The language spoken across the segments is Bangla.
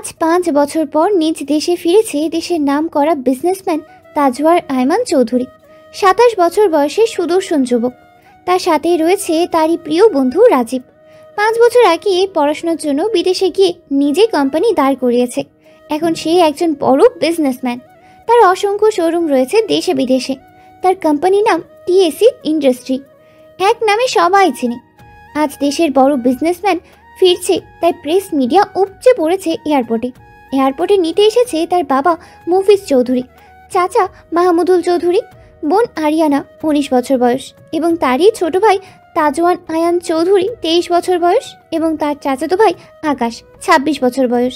আজ 5 বছর পর নিজ দেশে ফিরেছে দেশের নাম করা বিজনেসম্যান তাজওয়ার আয়মান চৌধুরী। 27 বছর বয়সে সুদর্শন যুবক। তার সাথে রয়েছে তারই প্রিয় বন্ধু রাজীব। 5 বছর আগে পড়াশোনার জন্য বিদেশে গিয়ে নিজে কোম্পানি দাঁড় করিয়েছে। এখন সে একজন বড় বিজনেসম্যান। তার অসংখ্য শোরুম রয়েছে দেশে বিদেশে। তার কোম্পানির নাম টিএসি ইন্ডাস্ট্রি। এক নামে সবাই চিনে। আজ দেশের বড় বিজনেসম্যান ফিরছে, তাই প্রেস মিডিয়া উপচে পড়েছে এয়ারপোর্টে নিতে এসেছে তার বাবা মুফিজ চৌধুরী, চাচা মাহমুদুল চৌধুরী, বোন আরিয়ানা 19 বছর বয়স এবং তারই ছোট ভাই তাজওয়ান আয়ান চৌধুরী 23 বছর বয়স এবং তার চাচাতো ভাই আকাশ 26 বছর বয়স।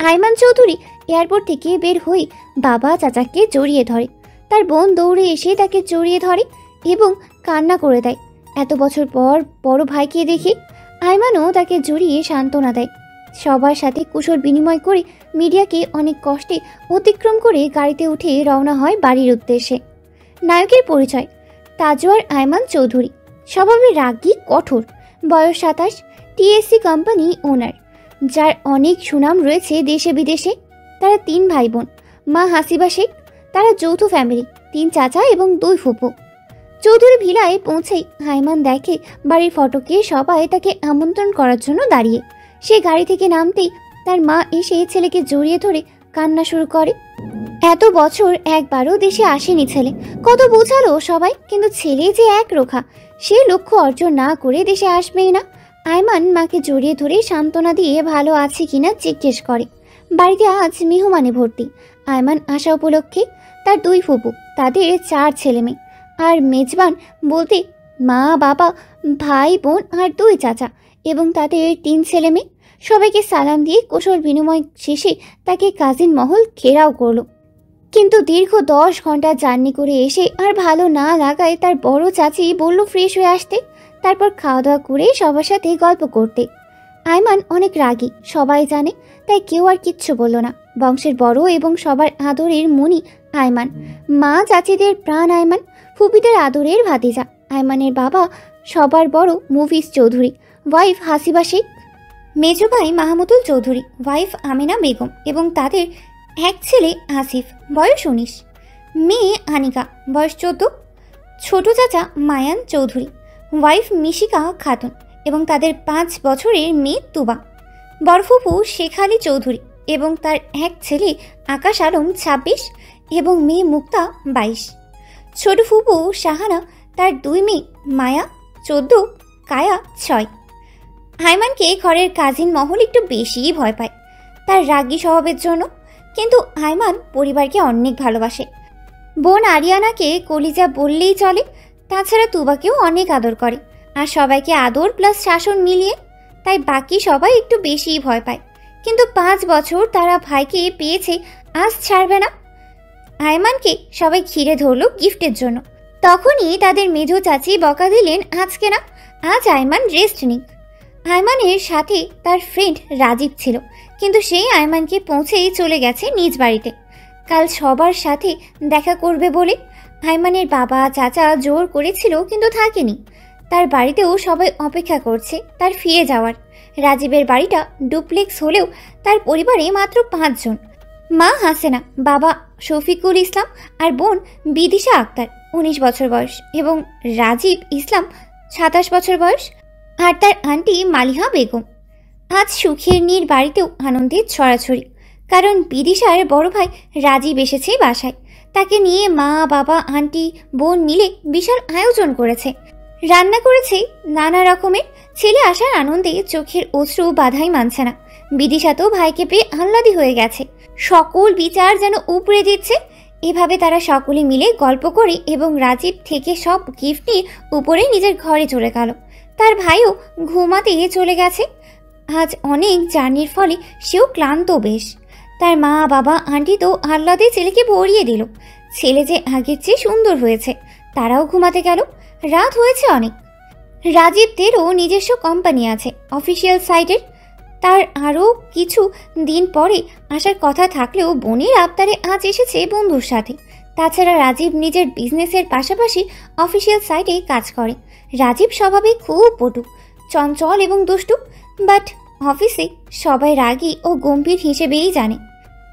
আয়মান চৌধুরী এয়ারপোর্ট থেকে বের হয়ে বাবা চাচাকে জড়িয়ে ধরে। তার বোন দৌড়ে এসে তাকে জড়িয়ে ধরে এবং কান্না করে দেয়। এত বছর পর বড় ভাইকে দেখে আয়মানও তাকে জড়িয়ে সান্ত্বনা দেয়। সবার সাথে কুশল বিনিময় করে মিডিয়াকে অনেক কষ্টে অতিক্রম করে গাড়িতে উঠে রওনা হয় বাড়ির উদ্দেশ্যে। নায়কের পরিচয়: তাজওয়ার আয়মান চৌধুরী, স্বভাবে রাগী কঠোর, বয়স 27, টিএসসি কোম্পানি ওনার, যার অনেক সুনাম রয়েছে দেশে বিদেশে। তারা 3 ভাই বোন, মা হাসিবা শেখ। তারা যৌথ ফ্যামিলি, 3 চাচা এবং 2 ফুপু। চৌধুরী ভিলায় পৌঁছেই আয়মান দেখে বাড়ির ফটকে সবাই তাকে আমন্ত্রণ করার জন্য দাঁড়িয়ে। সে গাড়ি থেকে নামতেই তার মা এসে ছেলেকে জড়িয়ে ধরে কান্না শুরু করে। এত বছর একবারও দেশে আসেনি ছেলে। কত বোঝালো সবাই, কিন্তু ছেলে যে একরোখা, সে লক্ষ্য অর্জন না করে দেশে আসবেই না। আয়মান মাকে জড়িয়ে ধরে সান্ত্বনা দিয়ে ভালো আছে কিনা জিজ্ঞেস করে। বাড়িতে আজ মেহমানে ভর্তি। আয়মান আসা উপলক্ষে তার 2 ফুপু, তাদের 4 ছেলে মেয়ে, আর মেজবান বলতে মা বাবা ভাই বোন আর 2 চাচা এবং তাদের 3 ছেলে মেয়ে। সবাইকে সালাম দিয়ে কুশল বিনিময় শেষে তাকে কাজিন মহল ঘেরাও করলো। কিন্তু দীর্ঘ 10 ঘন্টা জার্নি করে এসে আর ভালো না লাগায় তার বড় চাচি বলল ফ্রেশ হয়ে আসতে, তারপর খাওয়া দাওয়া করে সবার সাথে গল্প করতে। আয়মান অনেক রাগী, সবাই জানে, তাই কেউ আর কিচ্ছু বলল না। বংশের বড় এবং সবার আদরের মনি আয়মান, মা চাচিদের প্রাণ আয়মান, ফুপিদের আদরের ভাতিজা। আয়মানের বাবা সবার বড় মুফিজ চৌধুরী, ওয়াইফ হাসিবা শেখ, মেজো ভাই মাহমুদুল চৌধুরী, ওয়াইফ আমিনা বেগম এবং তাদের এক ছেলে আসিফ, বয়স 19, মেয়ে আনিকা, বয়স 14, ছোট চাচা মায়ান চৌধুরী, ওয়াইফ মিশিকা খাতুন এবং তাদের 5 বছরের মেয়ে তুবা, বড় ফুপু শেখ আলী চৌধুরী এবং তার এক ছেলে আকাশ আলম 26 এবং মেয়ে মুক্তা 22, ছোট ফুপু শাহানা, তার 2 মেয়ে মায়া 14, কায়া 6। আয়মানকে ঘরের কাজিন মহল একটু বেশিই ভয় পায় তার রাগী স্বভাবের জন্য, কিন্তু আয়মান পরিবারকে অনেক ভালোবাসে। বোন আরিয়ানাকে কলিজা বললেই চলে, তাছাড়া তুবাকেও অনেক আদর করে, আর সবাইকে আদর প্লাস শাসন মিলিয়ে, তাই বাকি সবাই একটু বেশিই ভয় পায়। কিন্তু 5 বছর তারা ভাইকে পেয়েছে, আজ ছাড়বে না। আয়মানকে সবাই ঘিরে ধরলো গিফটের জন্য। তখনই তাদের মেজো চাচি বকা দিলেন আজকে না, আজ আয়মান রেস্ট নিক। আয়মানের সাথে তার ফ্রেন্ড রাজীব ছিল, কিন্তু সেই আয়মানকে পৌঁছেই চলে গেছে নিজ বাড়িতে। কাল সবার সাথে দেখা করবে বলে আয়মানের বাবা চাচা জোর করেছিল, কিন্তু থাকেনি। তার বাড়িতেও সবাই অপেক্ষা করছে তার ফিরে যাওয়ার। রাজীবের বাড়িটা ডুপ্লেক্স হলেও তার পরিবারে মাত্র 5 জন। মা হাসেনা, বাবা শফিকুল ইসলাম আর বোন বিদিশা আক্তার 19 বছর বয়স এবং রাজীব ইসলাম 27 বছর বয়স, আর তার আন্টি মালিহা বেগম। আজ সুখের নীর বাড়িতেও আনন্দের ছড়াছড়ি, কারণ বিদিশার বড় ভাই রাজীব এসেছে বাসায়। তাকে নিয়ে মা বাবা আন্টি বোন মিলে বিশাল আয়োজন করেছে, রান্না করেছে নানা রকমের। ছেলে আসার আনন্দে চোখের অশ্রু বাধাই মানছে না। বিদিশা তো ভাইকে পেয়ে আহ্লাদি হয়ে গেছে, সকল বিচার যেন উপড়ে দিচ্ছে। এভাবে তারা সকলে মিলে গল্প করে এবং রাজীব থেকে সব গিফট নিয়ে উপরে নিজের ঘরে চলে গেল। তার ভাইও ঘুমাতে চলে গেছে। আজ অনেক জার্নির ফলে সেও ক্লান্ত বেশ। তার মা বাবা আন্টি তো আহ্লাদে ছেলেকে ভরিয়ে দিল। ছেলে যে আগের চেয়ে সুন্দর হয়েছে, তারাও ঘুমাতে গেল। রাত হয়েছে অনেক। রাজীবদেরও নিজস্ব কোম্পানি আছে অফিসিয়াল সাইটের। তার আরও কিছু দিন পরে আসার কথা থাকলেও বোনের আবদারে আজ এসেছে বন্ধুর সাথে। তাছাড়া রাজীব নিজের বিজনেসের পাশাপাশি অফিসিয়াল সাইটে কাজ করে। রাজীব স্বভাবে খুব পটু, চঞ্চল এবং দুষ্টু, বাট অফিসে সবাই রাগী ও গম্ভীর হিসেবেই জানে।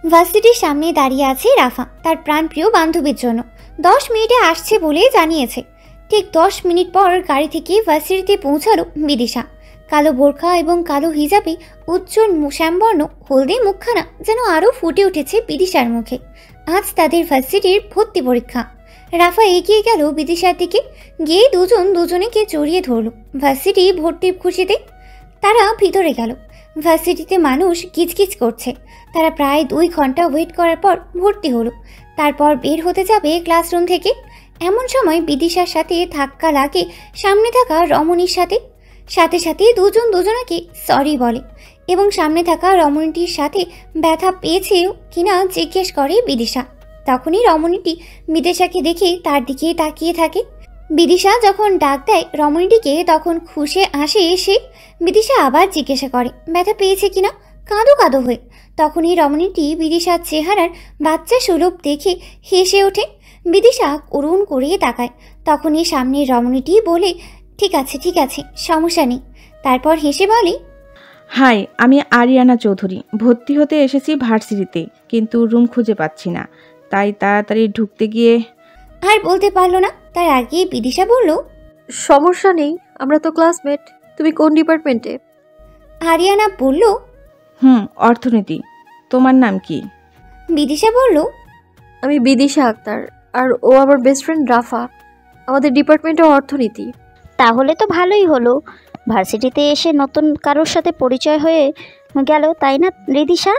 ভার্সিটির সামনে দাঁড়িয়ে আছে রাফা তার প্রাণপ্রিয় বান্ধবীর জন্য। 10 মিনিটে আসছে বলে জানিয়েছে। ঠিক 10 মিনিট পর গাড়ি থেকে ভার্সিটিতে পৌঁছালো বিদিশা। কালো বোরখা এবং কালো হিজাবে উজ্জ্বল শ্যামবর্ণ হলদে মুখখানা যেন আরও ফুটে উঠেছে বিদিশার মুখে। আজ তাদের ভার্সিটির ভর্তি পরীক্ষা। রাফা এগিয়ে গেল বিদিশার দিকে, গিয়ে দুজন দুজনেকে জড়িয়ে ধরল ভার্সিটি ভর্তির খুশিতে। তারা ভিতরে গেল। ভার্সিটিতে মানুষ কিচকিচ করছে। তারা প্রায় 2 ঘন্টা ওয়েট করার পর ভর্তি হলো। তারপর বের হতে যাবে ক্লাসরুম থেকে। এমন সময় বিদিশার সাথে ধাক্কা লাগে সামনে থাকা রমণীর সাথে। সাথে সাথে দুজন দুজনাকে সরি বলে এবং সামনে থাকা রমণীটির সাথে ব্যথা পেয়েছেও কিনা জিজ্ঞেস করে বিদিশা। তখনই রমণীটি বিদিশাকে দেখে তার দিকে তাকিয়ে থাকে। বিদিশা যখন ডাক দেয় রমণীটিকে, তখন খুশে আসে এসে। বিদিশা আবার জিজ্ঞাসা করে ব্যথা পেয়েছে কিনা, কাঁদো কাঁদো হয়ে। তখনই রমণীটি বিদিশার চেহারার বাচ্চা সুলভ দেখে হেসে ওঠে। বিদিশা করুণ করে তাকায়। তখনই সামনের রমণীটি বলে, ঠিক আছে সমস্যা নেই। তারপর হেসে বলে, হাই, আমি আরিয়ানা চৌধুরী। ভর্তি হতে এসেছি ভার্সিটিতে, কিন্তু রুম খুঁজে পাচ্ছি না, তাই তাড়াতাড়ি ঢুকতে গিয়ে। আর বলতে পারলো না। তার আগে বিদিশা বলল, সমস্যা নেই, আমরা তো ক্লাসমেট। তুমি কোন ডিপার্টমেন্টে? আরিয়ানা বলল, অর্থনীতি। তোমার নাম কি? বিদিশা বলল, আমি বিদিশা আক্তার, আর ও আমার বেস্ট ফ্রেন্ড রাফা। আমাদের ডিপার্টমেন্টে অর্থনীতি। তাহলে তো ভালোই হলো, ভার্সিটিতে এসে নতুন কারোর সাথে পরিচয় হয়ে গেল, তাই না রিদিশা?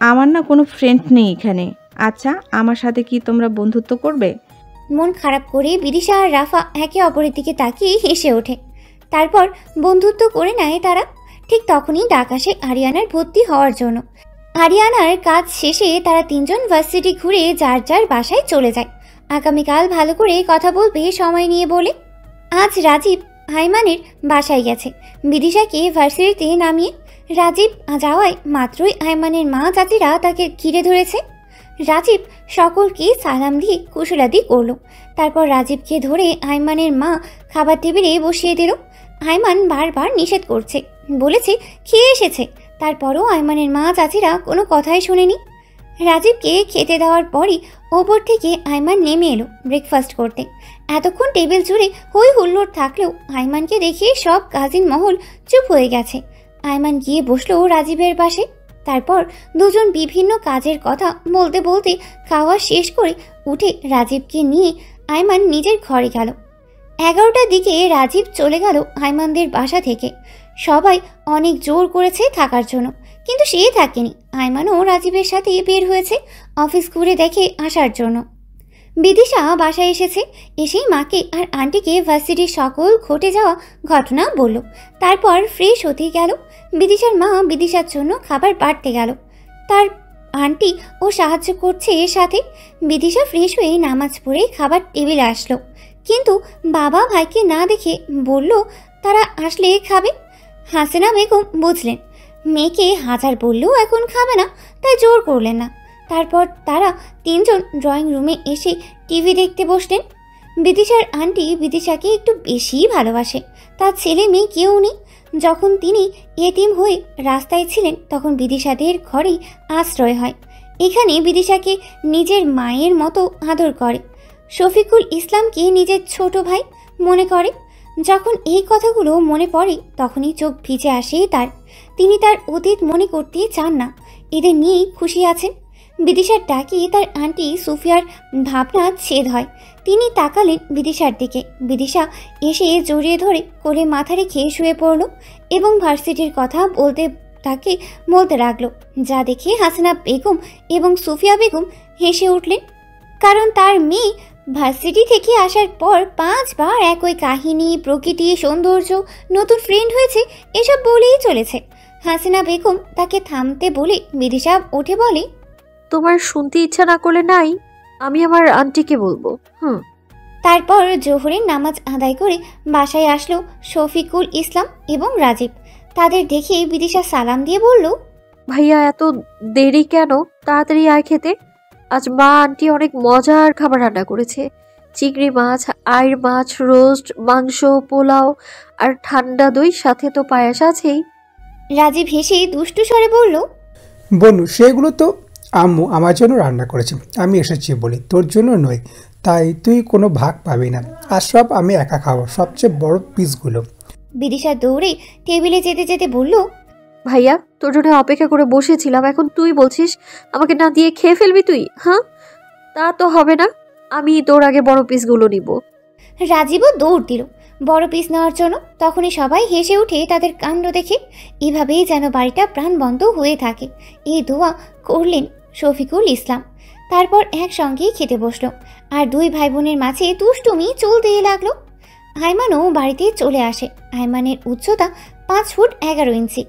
আমার না কোনো ফ্রেন্ড নেই এখানে। আচ্ছা, আমার সাথে কি তোমরা বন্ধুত্ব করবে? মন খারাপ করে বিদিশা আর রাফা একে অপরের দিকে তাকিয়ে হেসে ওঠে। তারপর বন্ধুত্ব করে নেয় তারা। ঠিক তখনই ডাক আসে আরিয়ানার ভর্তি হওয়ার জন্য। আরিয়ানার কাজ শেষে তারা 3জন ভার্সিটি ঘুরে যার যার বাসায় চলে যায়। আগামীকাল ভালো করে কথা বলবে সময় নিয়ে বলে। আজ রাজীব আইমানের বাসায় গেছে বিদিশাকে ভার্সিটিতে নামিয়ে। রাজীব যাওয়ায় মাত্রই আইমানের মা চাচিরা তাকে ঘিরে ধরেছে। রাজীব সকলকে সালাম দিয়ে কুশলাদি করলো। তারপর রাজীবকে ধরে আইমানের মা খাবার টেবিলে বসিয়ে দিল। আইমান বারবার নিষেধ করছে, বলেছে খেয়ে এসেছে। তারপরও আইমানের মা চাচিরা কোনো কথাই শোনেনি। রাজীবকে খেতে দেওয়ার পরই ওপর থেকে আইমান নেমে এলো ব্রেকফাস্ট করতে। এতক্ষণ টেবিল জুড়ে হই হুল্লোড় থাকলেও আইমানকে দেখে সব কাজিন মহল চুপ হয়ে গেছে। আইমান গিয়ে বসলো রাজীবের পাশে। তারপর দুজন বিভিন্ন কাজের কথা বলতে বলতে খাওয়া শেষ করে উঠে রাজীবকে নিয়ে আইমান নিজের ঘরে গেল। 11টার দিকে রাজীব চলে গেল আইমানদের বাসা থেকে। সবাই অনেক জোর করেছে থাকার জন্য, কিন্তু সে থাকেনি। আইমানও রাজীবের সাথে বের হয়েছে অফিস ঘুরে দেখে আসার জন্য। বিদিশা বাসায় এসেছে। এসেই মাকে আর আন্টিকে ভার্সিটির সকল ঘটে যাওয়া ঘটনা বলল। তারপর ফ্রেশ হতে গেল। বিদিশার মা বিদিশার জন্য খাবার বাড়তে গেল। তার আন্টি ও সাহায্য করছে এর সাথে। বিদিশা ফ্রেশ হয়ে নামাজ পড়ে খাবার টেবিলে আসলো, কিন্তু বাবা ভাইকে না দেখে বলল তারা আসলে খাবে। হাসিনা বেগম বুঝলেন মেয়েকে হাজার বললেও এখন খাবে না, তাই জোর করলেন না। তারপর তারা 3জন ড্রয়িং রুমে এসে টিভি দেখতে বসলেন। বিদিশার আন্টি বিদিশাকে একটু বেশিই ভালোবাসে। তার ছেলে মেয়ে কেউ নেই। যখন তিনি এতিম হয়ে রাস্তায় ছিলেন তখন বিদিশাদের ঘরেই আশ্রয় হয়। এখানে বিদিশাকে নিজের মায়ের মতো আদর করে। শফিকুল ইসলামকে নিজের ছোট ভাই মনে করে। যখন এই কথাগুলো মনে পড়ে তখনই চোখ ভিজে আসে তার। তিনি তার অতীত মনে করতে চান না, এদের নিয়েই খুশি আছেন। বিদিশার ডাকে তার আন্টি সুফিয়ার ভাবনা ছেদ হয়। তিনি তাকালেন বিদিশার দিকে। বিদিশা এসে জড়িয়ে ধরে কোলে মাথা রেখে শুয়ে পড়ল এবং ভার্সিটির কথা তাকে বলতে লাগলো, যা দেখে হাসিনা বেগম এবং সুফিয়া বেগম হেসে উঠলেন। কারণ তার মেয়ে ভার্সিটি থেকে আসার পর 5 বার একই কাহিনী, প্রকৃতি, সৌন্দর্য, নতুন ফ্রেন্ড হয়েছে এসব বলেই চলেছে। হাসিনা বেগম তাকে থামতে বলে বিদিশা উঠে বলে, তোমার শুনতে ইচ্ছা না করলে নাই, আমি আমার আন্টিকে বলবো। তারপর জোহরের নামাজ আদায় করে বাসায় আসলো শফিকুল ইসলাম এবং রাজীব। তাদের দেখে বিদিশা সালাম দিয়ে বলল, ভাইয়া এত দেরি কেন? তাড়াতাড়ি আয় খেতে। আজ মা আন্টি অনেক মজার খাবার রান্না করেছে, চিংড়ি মাছ, আইড় মাছ, রোস্ট, মাংস, পোলাও আর ঠান্ডা দই, সাথে তো পায়েস আছেই। রাজীব হেসে দুষ্টু স্বরে বলল, বনু সেগুলো তো আম্মু আমার জন্য রান্না করেছে, আমি এসেছি বলি, তোর জন্য নয়, তাই তুই কোনো ভাগ পাবি না, আর সব আমি একা খাবো, সবচেয়ে বড় পিসগুলো। বিদিশা দৌড়ে টেবিলে যেতে যেতে বলল, ভাইয়া, তোর জন্য অপেক্ষা করে বসেছিলাম, এখন তুই বলছিস আমাকে না দিয়ে খেয়ে ফেলবি তুই? হ্যাঁ, তা তো হবে না, আমি তোর আগে বড় পিসগুলো নিব। রাজীবও দৌড় দিল বড় পিস নেওয়ার জন্য। তখনই সবাই হেসে উঠে তাদের কাণ্ড দেখে। এভাবেই যেন বাড়িটা প্রাণবন্ত হয়ে থাকে, এই দোয়া করলেন শফিকুল ইসলাম। তারপর একসঙ্গেই খেতে বসলো, আর দুই ভাই বোনের মাঝে দুষ্টুমি চলতে লাগলো। আয়মানও বাড়িতে চলে আসে। আয়মানের উচ্চতা 5 ফুট 11 ইঞ্চি।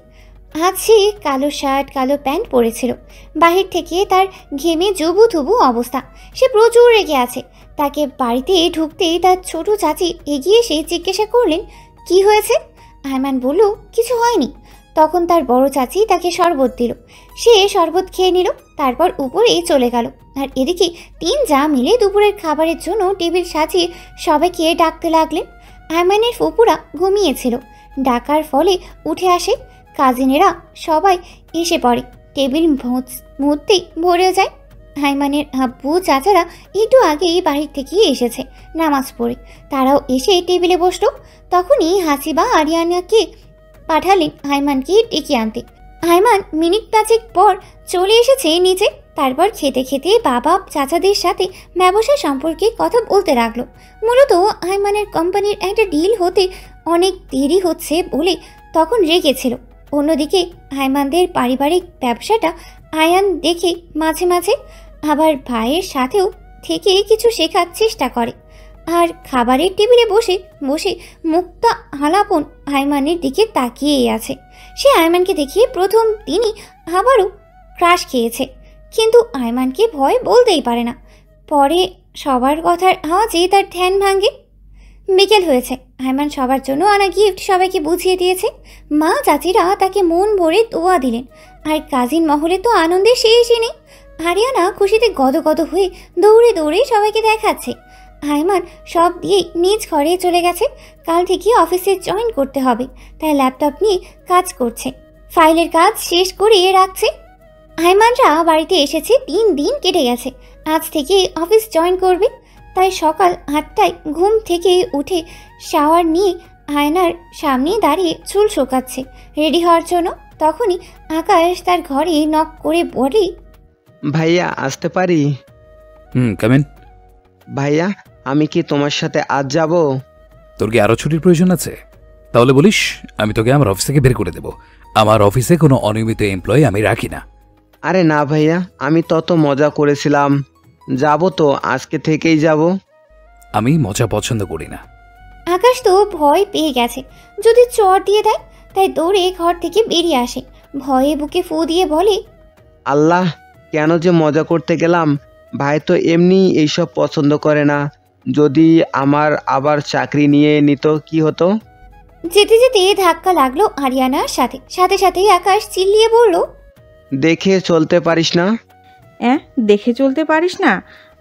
আজ সে কালো শার্ট কালো প্যান্ট পরেছিল। বাহির থেকে তার ঘেমে জুবু থুবু অবস্থা। সে প্রচুর রেগে আছে। তাকে বাড়িতে ঢুকতেই তার ছোট চাচি এগিয়ে এসে জিজ্ঞাসা করলেন, কি হয়েছে? আয়মান বলল, কিছু হয়নি। তখন তার বড় চাচি তাকে শরবত দিল। সে শরবত খেয়ে নিল, তারপর উপরে চলে গেল। আর এদিকে 3 জা মিলে দুপুরের খাবারের জন্য টেবিল সাজিয়ে সবাইকে ডাকতে লাগলেন। আয়মানের ফুপুরা ঘুমিয়েছিল। ডাকার ফলে উঠে আসে। কাজিনেরা সবাই এসে পড়ে। টেবিল মুহূর্তেই ভরেও যায়। আয়মানের আব্বু চাচারা একটু আগেই বাড়ির থেকে এসেছে নামাজ পড়ে। তারাও এসে টেবিলে বসলো। তখনই হাসিবা আরিয়ানাকে পাঠালেন আয়মানকে ডেকে আনতে। আয়মান মিনিট 5 পর চলে এসেছে নিচে। তারপর খেতে খেতে বাবা চাচাদের সাথে ব্যবসা সম্পর্কে কথা বলতে লাগলো। মূলত আয়মানের কোম্পানির একটা ডিল হতে অনেক দেরি হচ্ছে বলে তখন রেগেছিল। অন্যদিকে আয়মানদের পারিবারিক ব্যবসাটা আয়ান দেখে মাঝে মাঝে আবার ভাইয়ের সাথেও থেকে কিছু শেখার চেষ্টা করে। আর খাবারের টেবিলে বসে বসে মুক্তা আলাপন আয়মানের দিকে তাকিয়েই আছে। সে আয়মানকে দেখিয়ে প্রথম দিনই আবারও ক্রাশ খেয়েছে, কিন্তু আয়মানকে ভয় বলতেই পারে না। পরে সবার কথার আওয়াজে তার ধ্যান ভাঙে। বিকেল হয়েছে। আয়মান সবার জন্য আনা গিফট সবাইকে বুঝিয়ে দিয়েছে। মা চাচিরা তাকে মন ভরে দোয়া দিলেন। আর কাজিন মহলে তো আনন্দে শেষই নেই। আরিয়ানা খুশিতে গদগদ হয়ে দৌড়ে দৌড়ে সবাইকে দেখাচ্ছে। আয়মান সব দিয়ে নিজ ঘরে চলে গেছে। কাল থেকে অফিসে জয়েন করতে হবে, তাই ল্যাপটপ নিয়ে কাজ করছে। ফাইলের কাজ শেষ করে রাখছে। আয়মানরা বাড়িতে এসেছে 3 দিন কেটে গেছে। আজ থেকে অফিস জয়েন করবে। তাই সকাল 8টায় ঘুম থেকে উঠে শাওয়ার নিয়ে আয়নার সামনে দাঁড়িয়ে চুল শোকাচ্ছে রেডি হওয়ার জন্য। তখনই আকাশ তার ঘরে নক করে বলে, ভাইয়া আসতে পারি? কামিন। ভাইয়া, আমি কি তোমার সাথে আজ যাব? তোর কি আরো ছুটির প্রয়োজন আছে? তাহলে বলিস, আমি তোকে আমার অফিস থেকে বের করে দেব। আমার অফিসে কোনো অনিয়মিত এমপ্লয়ি আমি রাখি না। আরে না ভাইয়া, আমি তত মজা করেছিলাম। যাব তো, আজকে থেকেই যাব। আমি মজা পছন্দ করি না। আকাশ তো ভয় পেয়ে গেছে যদি চর দিয়ে দেয়, তাই দৌড়ে ঘর থেকে বেরিয়ে আসে। ভয়ে বুকে ফু দিয়ে বলে, আল্লাহ, কেন যে মজা করতে গেলাম। ভাই তো এমনি এইসব পছন্দ করে না। যদি আমার আবার চাকরি নিয়ে নিত কি হতো? যেতে যেতে ধাক্কা লাগলো আরিয়ানার সাথে। সাথে সাথেই আকাশ চিল্লিয়ে বলল, দেখে চলতে পারিস না? দেখে চলতে পারিস না?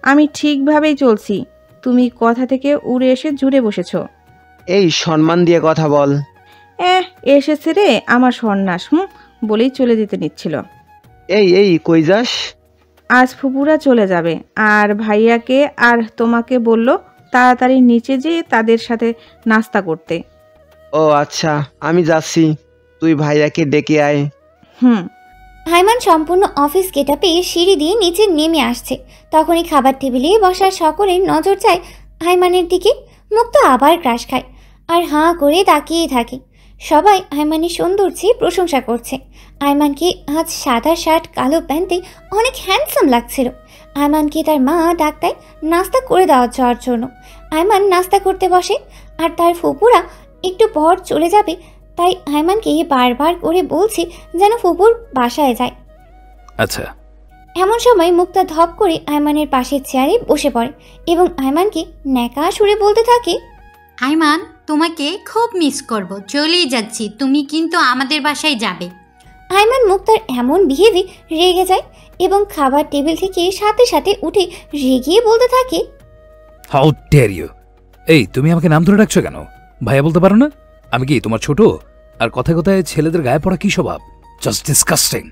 আমি ঠিকভাবেই চলছি। তুমি কথা থেকে উড়ে এসে জুড়ে বসেছ। এই সম্মান দিয়ে কথা বল। এসেছে রে আমার সন্ন্যাস, বলেই চলে যেতে নিচ্ছিল। এই কই যাস? আজ ফুপুরা চলে যাবে, আর ভাইয়াকে আর তোমাকে বলল তাড়াতাড়ি নিচে যেয়ে তাদের সাথে নাস্তা করতে। ও আচ্ছা, আমি যাচ্ছি, তুই ভাইয়াকে ডেকে আয়। আয়মান সম্পূর্ণ অফিস গেটআপে সিঁড়ি দিয়ে নিচে নেমে আসছে। তখনই খাবার টেবিলে বসা সকলের নজর যায় আয়মানের দিকে। মুক্ত আবার ক্রাশ খায় আর হাঁ করে তাকিয়ে থাকে। সবাই আয়মানের সৌন্দর্যে প্রশংসা করছে। আয়মানকে আজ সাদা শার্ট কালো প্যান্টে অনেক হ্যান্ডসাম লাগছিল। আয়মানকে তার মা ডাক দেয় নাস্তা করে যাওয়ার জন্য। আয়মান নাস্তা করতে বসে, আর তার ফুপুরা একটু পর চলে যাবে, তাই আয়মানকে বারবার করে বলছে যেন ফুপুর বাসায় যায়। আচ্ছা। এমন সময় মুক্তা ধপ করে আয়মানের পাশের চেয়ারে বসে পড়ে এবং আয়মানকে ন্যাকা সুরে বলতে থাকে, আয়মান, তোমাকে খুব মিস করব, চলেই যাচ্ছি, তুমি কিন্তু আমাদের বাসায় যাবে। আয়মান মুক্তার এমন বিহেভে রেগে যায় এবং খাবার টেবিল থেকে সাথে সাথে উঠে রেগিয়ে বলতে থাকে, হাউ ডেয়ার ইউ! এই, তুমি আমাকে নাম ধরে ডাকছো কেন? ভাইয়া বলতে পারো না? আমি কি তোমার ছোট? আর কথায় কথায় ছেলেদের গায়ে পড়া কি স্বভাব? Just disgusting.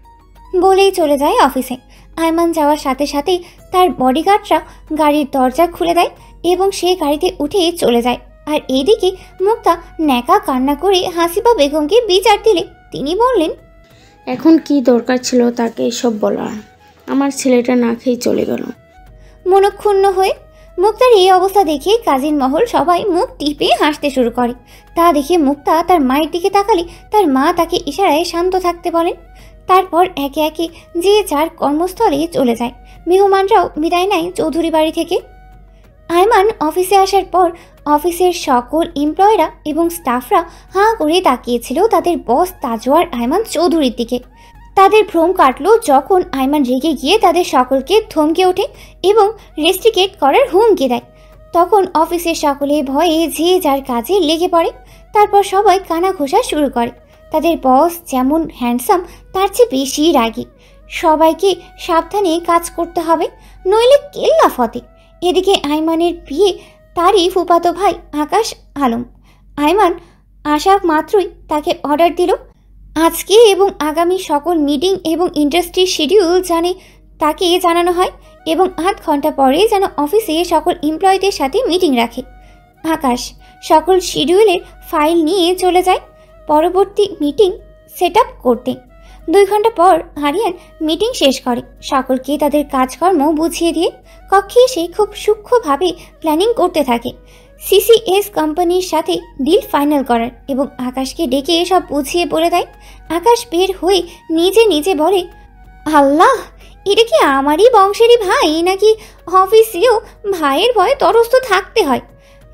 বলেই চলে যায় অফিসে। আয়মান যাওয়ার সাথে সাথেই তার বডিগার্ডরা গাড়ির দরজা খুলে দেয় এবং সে গাড়িতে উঠে চলে যায়। আর এইদিকে মুক্তা ন্যাকা কান্না করে হাসিবা বেগমকে বিচার দিলে তিনি বললেন, এখন কি দরকার ছিল তাকে এসব বলার? আমার ছেলেটা না খেয়ে চলে গেল। মনক্ষুণ্ণ হয়ে মুক্তার এই অবস্থা দেখে কাজিন মহল সবাই মুখ টিপে হাসতে শুরু করে। তা দেখে মুক্তা তার মায়ের দিকে তাকালে তার মা তাকে ইশারায় শান্ত থাকতে বলেন। তারপর একে একে যে যার কর্মস্থলে চলে যায়। মেহমানরাও বিদায় নেয় চৌধুরী বাড়ি থেকে। আয়মান অফিসে আসার পর অফিসের সকল এমপ্লয়িরা এবং স্টাফরা হাঁ করে তাকিয়েছিল তাদের বস তাজওয়ার আয়মান চৌধুরীর দিকে। তাদের ভ্রম কাটলো যখন আয়মান রেগে গিয়ে তাদের সকলকে ধমকে ওঠে এবং রেস্ট্রিকেট করার হুমকি দেয়। তখন অফিসের সকলে ভয়ে যে যার কাজে লেগে পড়ে। তারপর সবাই কানা ঘোষা শুরু করে। তাদের বস যেমন হ্যান্ডসাম তার চেয়ে বেশি রাগী। সবাইকে সাবধানে কাজ করতে হবে, নইলে কেল্লা ফতে। এদিকে আয়মানের বিয়ে তারই ফুফাতো ভাই আকাশ আলম। আয়মান আসা মাত্রই তাকে অর্ডার দিল আজকে এবং আগামী সকল মিটিং এবং ইন্ডাস্ট্রির শিডিউল তাকে জানানো হয় এবং ৮ ঘন্টা পরে যেন অফিসে সকল এমপ্লয়ীদের সাথে মিটিং রাখে। আকাশ সকল শিডিউলের ফাইল নিয়ে চলে যায় পরবর্তী মিটিং সেট আপ করতে। 2 ঘন্টা পর আরিয়ান মিটিং শেষ করে। সকলকে তাদের কাজকর্ম বুঝিয়ে দিয়ে কক্ষে এসে খুব সূক্ষ্মভাবে প্ল্যানিং করতে থাকে সিসিএস কোম্পানির সাথে ডিল ফাইনাল করার এবং আকাশকে ডেকে সব বুঝিয়ে বলে দেয়। আকাশ বের হয়ে নিজে নিজে বলে, আল্লাহ, এটা কি আমারই বংশেরই ভাই নাকি অফিসেও ভাইয়ের ভয়ে তরস্ত থাকতে হয়?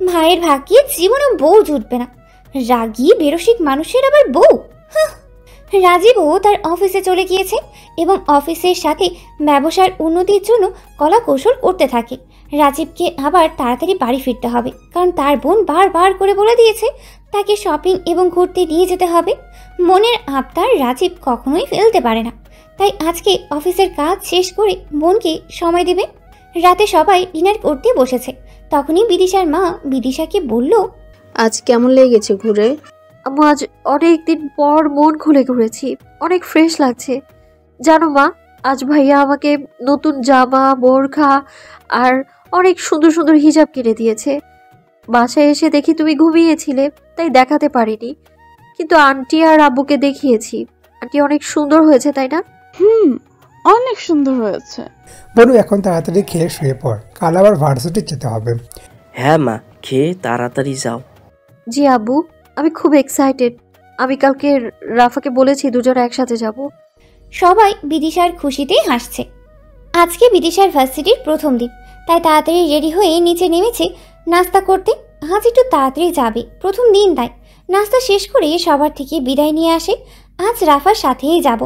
ভাইয়ের ভাগ্যে জীবনে বউ জুটবে না। রাগী বেরসিক মানুষের আবার বউ। রাজীবও তার অফিসে চলে গিয়েছে এবং অফিসের সাথে ব্যবসার উন্নতির জন্য কলা কৌশল করতে থাকে। রাজীবকে আবার তাড়াতাড়ি বাড়ি ফিরতে হবে, কারণ তার বোন বারবার করে বলে দিয়েছে তাকে শপিং এবং ঘুরতে নিয়ে যেতে হবে। মনের আবদার রাজীব কখনোই ফেলতে পারে না, তাই আজকে অফিসের কাজ শেষ করে বোনকে সময় দেবে। রাতে সবাই ডিনার করতে বসেছে। তখনই বিদিশার মা বিদিশাকে বলল, আজ কেমন লেগেছে ঘুরে? আম্মু, আজ অনেক দিন পর মন খুলে ঘুরেছি, অনেক ফ্রেশ লাগছে। জানো মা, আজ ভাইয়া আমাকে নতুন জামা, বোরখা আর অনেক সুন্দর সুন্দর হিজাব কিনে দিয়েছে। বাসায় এসে দেখি তুমি ঘুমিয়েছিলে, তাই দেখাতে পারিনি, কিন্তু আন্টি আর আব্বুকে দেখিয়েছি। আন্টি অনেক সুন্দর হয়েছে, তাই না? অনেক সুন্দর হয়েছে। বনু, এখন তাড়াতাড়ি খেয়ে শুয়ে পড়, কাল আবার ভার্সিটি যেতে হবে। হ্যাঁ মা, খেয়ে তাড়াতাড়ি যাও। জি আব্বু, আমি খুব এক্সাইটেড। আমি কালকে রাফাকে বলেছি দুজনে একসাথে যাব। সবাই বিদিশার খুশিতেই হাসছে। আজকে বিদিশার ভার্সিটির প্রথম দিন, তাই তাড়াতাড়ি রেডি হয়ে নিচে নেমেছে নাস্তা করতে। আজ একটু তাড়াতাড়ি যাবে, প্রথম দিন তাই। নাস্তা শেষ করে সবার থেকে বিদায় নিয়ে আসে। আজ রাফার সাথেই যাব।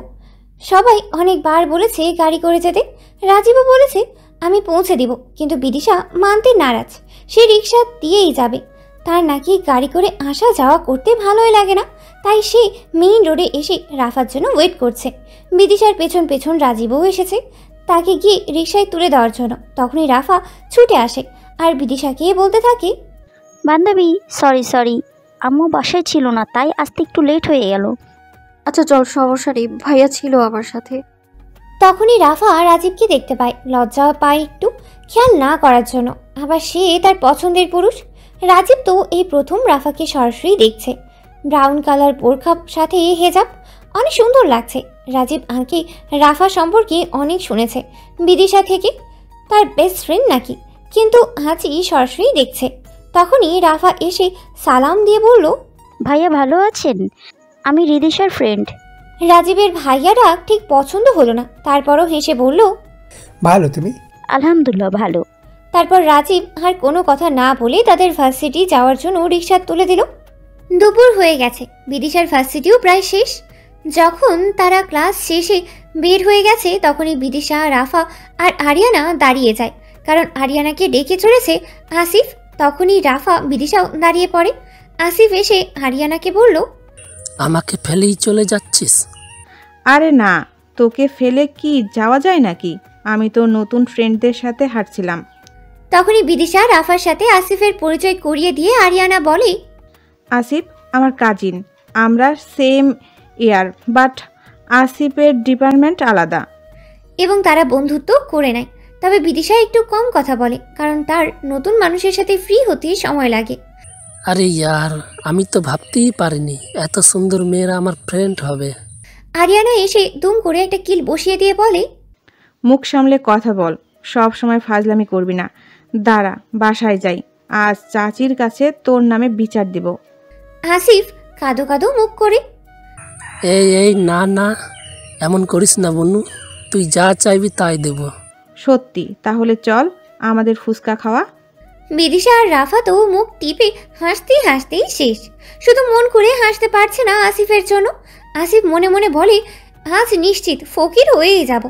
সবাই অনেকবার বলেছে গাড়ি করে যেতে। রাজীবও বলেছে আমি পৌঁছে দিব, কিন্তু বিদিশা মানতে নারাজ। সে রিক্সা দিয়েই যাবে। তার নাকি গাড়ি করে আসা যাওয়া করতে ভালোই লাগে না, তাই সে মেইন রোডে এসে রাফার জন্য ওয়েট করছে। বিদিশার পেছন পেছন রাজীবও এসেছে তাকে গিয়ে রিক্সায় তুলে দেওয়ার জন্য। তখনই রাফা ছুটে আসে আর বিদিশাকে বলতে থাকে, বান্ধবী সরি, আম্মু বাসায় ছিল না, তাই আসতে একটু লেট হয়ে গেল। আচ্ছা চল, সমস্যা নেই, ভাইয়া ছিল আমার সাথে। তখনই রাফা রাজীবকে দেখতে পায়, লজ্জা পায় একটু, খেয়াল না করার জন্য। আবার সে তার পছন্দের পুরুষ। রাজীব তো এই প্রথম রাফাকে সরাসরি দেখছে। ব্রাউন কালার বোরখার সাথে হেজাব, অনেক সুন্দর লাগছে। রাজীব আগে রাফা সম্পর্কে অনেক শুনেছে, বিদিশা থেকে, তার বেস্ট ফ্রেন্ড নাকি, কিন্তু আজই সরাসরি দেখছে। তখনই রাফা এসে সালাম দিয়ে বলল, ভাইয়া ভালো আছেন? আমি রিদিশার ফ্রেন্ড। রাজীবের ভাইয়ারা ঠিক পছন্দ হলো না, তারপরও হেসে বলল, ভালো, তুমি? আলহামদুলিল্লাহ ভালো। তারপর রাজীব আর কোনো কথা না বলে তাদের ভার্সিটি যাওয়ার জন্য রিক্সা তুলে দিল। দুপুর হয়ে গেছে, বিদিশার ভার্সিটিও প্রায় শেষ। যখন তারা ক্লাস শেষে বের হয়ে গেছে, তখনই বিদিশা, রাফা আর আরিয়ানা দাঁড়িয়ে যায়, কারণ আরিয়ানাকে ডেকে চলেছে আসিফ। তখনই রাফা বিদিশাও দাঁড়িয়ে পড়ে। আসিফ এসে আরিয়ানাকে বলল, আমাকে ফেলেই চলে যাচ্ছিস? আরে না, তোকে ফেলে কি যাওয়া যায় নাকি? আমি তো নতুন ফ্রেন্ডদের সাথে হাঁটছিলাম। তখনই বিদিশা রাফার সাথে আসিফের পরিচয় করিয়ে দিয়ে আরিয়ানা বলে, আসিফ আমার কাজিন, আমরা সেম ইয়ার, বাট আসিফের ডিপার্টমেন্ট আলাদা। এবং তারা বন্ধুত্ব করে নেয়। তবে বিদিশা একটু কম কথা বলে, কারণ তার নতুন মানুষের সাথে ফ্রি হতে সময় লাগে। আরে ইয়ার, আমি তো ভাবতেই পারিনি এত সুন্দর মেয়েরা আমার ফ্রেন্ড হবে। আরিয়ানা এসে দুম করে একটা কিল বসিয়ে দিয়ে বলে, মুখ সামলে কথা বল, সব সময় ফাজলামি করবি না। দাঁড়া, বাসায় যাই, আজ চাচির কাছে তোর নামে বিচার দিব। আসিফ কাঁদো কাঁদো মুখ করে, এই না না, এমন করিস না বনু, তুই যা চাইবি তাই দেব। সত্যি? তাহলে চল আমাদের ফুচকা খাওয়া। বিদিশা আর রাফা তো মুখ টিপে হাসতেই শেষ। শুধু মন করে হাসতে পারছে না আসিফের জন্য। আসিফ মনে মনে বলে, আজ নিশ্চিত ফকির হয়েই যাব।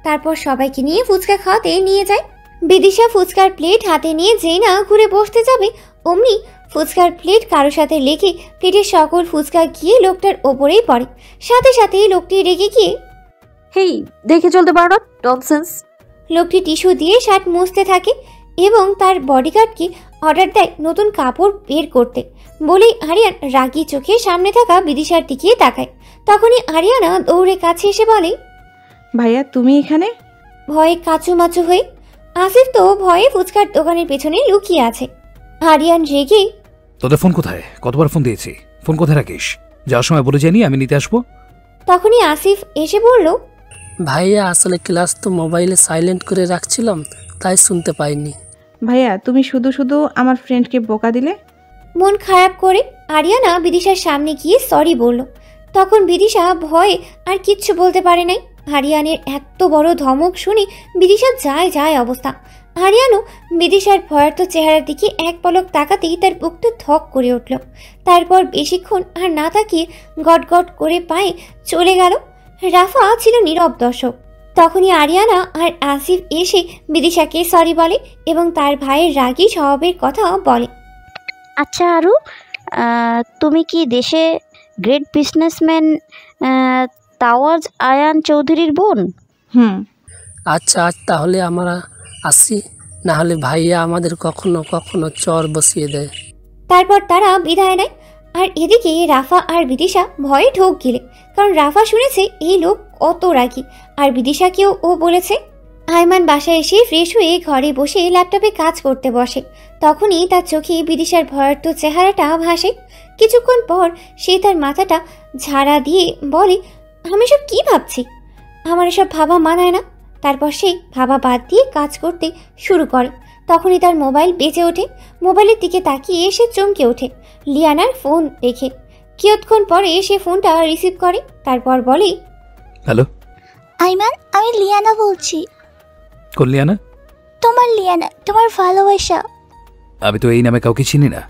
তারপর সবাইকে নিয়ে ফুচকা খাওয়াতে নিয়ে যায়। বিদিশা ফুচকার প্লেট হাতে নিয়ে যেই না ঘুরে বসতে যাবে, অমনি ফুচকার প্লেট কারোর সাথে লেগে প্লেটের সকল ফুচকা গিয়ে লোকটার ওপরেই পড়ে। সাথে সাথেই লোকটি রেগে গিয়ে, হেই, দেখে চলতে পারো না, ননসেন্স। লোকটি টিস্যু দিয়ে শার্ট মুছতে থাকে এবং তার বডিগার্ডকে অর্ডার দেয় নতুন কাপড় বের করতে। বলেই আরিয়ান রাগী চোখে সামনে থাকা বিদিশার দিকে তাকায়। তখনই আরিয়ানা দৌড়ে কাছে এসে বলে, ভাইয়া তুমি এখানে? ভয়ে কাচুমাচু হয়ে আসিফ তো ভয়ে ফুচকার দোকানের পেছনে লুকিয়ে আছে। আরিয়ান রেগে, তোদের ফোন কোথায়? কতবার ফোন দিয়েছি, ফোন কোথায় রাখিস? যাওয়ার সময় বলে জানি আমি নিতে আসবো। তখনই আসিফ এসে বলল, ভাইয়া আসলে ক্লাস তো মোবাইলে সাইলেন্ট করে রাখছিলাম, তাই শুনতে পাইনি। ভাইয়া তুমি শুধু শুধু আমার ফ্রেন্ডকে বোকা দিলে। মন খারাপ করে আরিয়ানা বিদিশার সামনে গিয়ে সরি বলল। তখন বিদিশা ভয়ে আর কিচ্ছু বলতে পারে নাই। আরিয়ানের এত বড় ধমক শুনে বিদিশার যায় অবস্থা। আরিয়ানও বিদিশার ভয়ার্ত চেহারার দিকে এক পলক তাকাতেই তার বুকটা ধক করে উঠল। তারপর বেশিক্ষণ আর না তাকিয়ে গটগট করে পায়ে চলে গেল। রাফা ছিল নীরব দর্শক। তখনই আরিয়ানা আর আসিফ এসে বিদিশাকে সরি বলে এবং তার ভাইয়ের রাগী স্বভাবের কথা বলে। আচ্ছা আরু, তুমি কি দেশে গ্রেট বিজনেসম্যান তাওয়াজ আয়ান চৌধুরীর বোন? আচ্ছা, আজ তাহলে আমরা আসি, না হলে ভাইয়া আমাদের কখনো কখনো চর বসিয়ে দেয়। তারপর তারা বিদায় নেয়। আর এদিকে রাফা আর বিদিশা ভয়ে ঢোক গেলে, কারণ রাফা শুনেছে এই লোক কত রাগী, আর বিদিশাকেও ও বলেছে। আয়মান বাসায় এসে ফ্রেশ হয়ে ঘরে বসে ল্যাপটপে কাজ করতে বসে। তখনই তার চোখে বিদিশার ভয়ার্ত চেহারাটা ভাসে। কিছুক্ষণ পর সে তার মাথাটা ঝাড়া দিয়ে বলে, আমি সব কি ভাবছি, আমার এসব ভাবা মানায় না। তারপর সে ভাবা বাদ দিয়ে কাজ করতে শুরু করে। তখনই তার মোবাইল বেজে ওঠে। মোবাইলের দিকে তাকিয়ে সে চমকে ওঠে লিয়ানার ফোন দেখে। কিয়ৎক্ষণ পরে সে ফোনটা রিসিভ করে, তারপর বলে, হ্যালো আইমান, আমি লিয়ানা বলছি। কোন লিয়ানা? তোমার লিয়ানা, তোমার ভালোবাসা। আমি তো এই নামে কাউকে চিনি না।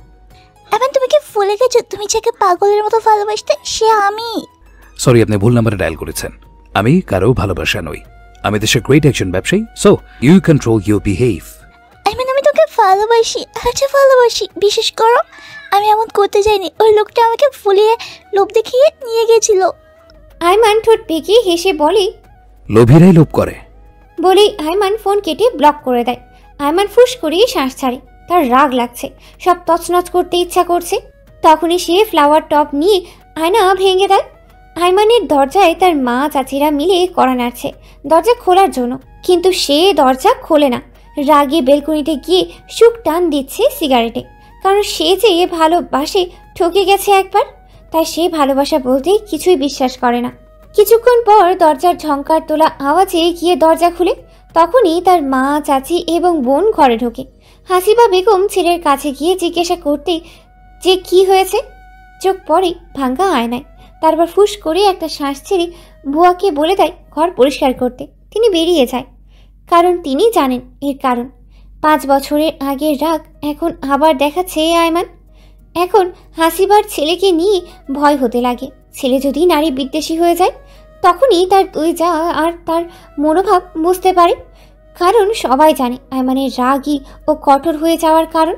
এখন তুমি কি ভুলে গেছো তুমি যাকে পাগলের মতো ভালোবাসতে, সে আমি। সরি, আপনি ভুল নাম্বারে ডায়াল করেছেন। আমি কারো ভালোবাসা নই, আমি দেশের গ্রেট একজন ব্যবসায়ী। So you control your behave. Aiman, আমি তোকে ভালোবাসি, আচ্ছা ভালোবাসি, বিশেষ করো আমি এমন করতে যাইনি। ওই লোকটা আমাকে ফুলিয়ে লোভ দেখিয়ে নিয়ে গেছিল। আয়মান ঠোঁট বেঁকিয়ে হেসে বলে, লোভীরাই লোভ করে। বলেই আয়মান ফোন কেটে ব্লক করে দেয়। আয়মান ফুস করিয়ে শ্বাস ছাড়ে, তার রাগ লাগছে, সব তছনছ করতে ইচ্ছা করছে। তখনই সে ফ্লাওয়ার টপ নিয়ে আয়না ভেঙে দেয়। আয়মানের দরজায় তার মা চাচিরা মিলে কড়া নাড়ছে দরজা খোলার জন্য, কিন্তু সে দরজা খোলে না। রাগে বেলকনিতে গিয়ে সুখ টান দিচ্ছে সিগারেটে, কারণ সে যে ভালোবাসে ঠকে গেছে একবার, তাই সে ভালোবাসা বলতে কিছুই বিশ্বাস করে না। কিছুক্ষণ পর দরজার ঝংকার তোলা আওয়াজে গিয়ে দরজা খুলে। তখনই তার মা চাচি এবং বোন ঘরে ঢোকে। হাসিবা বেগম ছেলের কাছে গিয়ে জিজ্ঞাসা করতে যে কি হয়েছে, চোখ পড়ে ভাঙ্গা আয়নায়। তারপর ফুস করে একটা শ্বাস ছেড়ে বুয়াকে বলে দেয় ঘর পরিষ্কার করতে। তিনি বেরিয়ে যায়, কারণ তিনি জানেন এর কারণ। 5 বছরের আগের রাগ এখন আবার দেখাচ্ছে আয়মান। এখন হাসিবার ছেলেকে নিয়ে ভয় হতে লাগে। ছেলে যদি নারী বিদ্বেষী হয়ে যায়, তখনই তার দুই যা আর তার মনোভাব বুঝতে পারে, কারণ সবাই জানে আয়মানের রাগী ও কঠোর হয়ে যাওয়ার কারণ।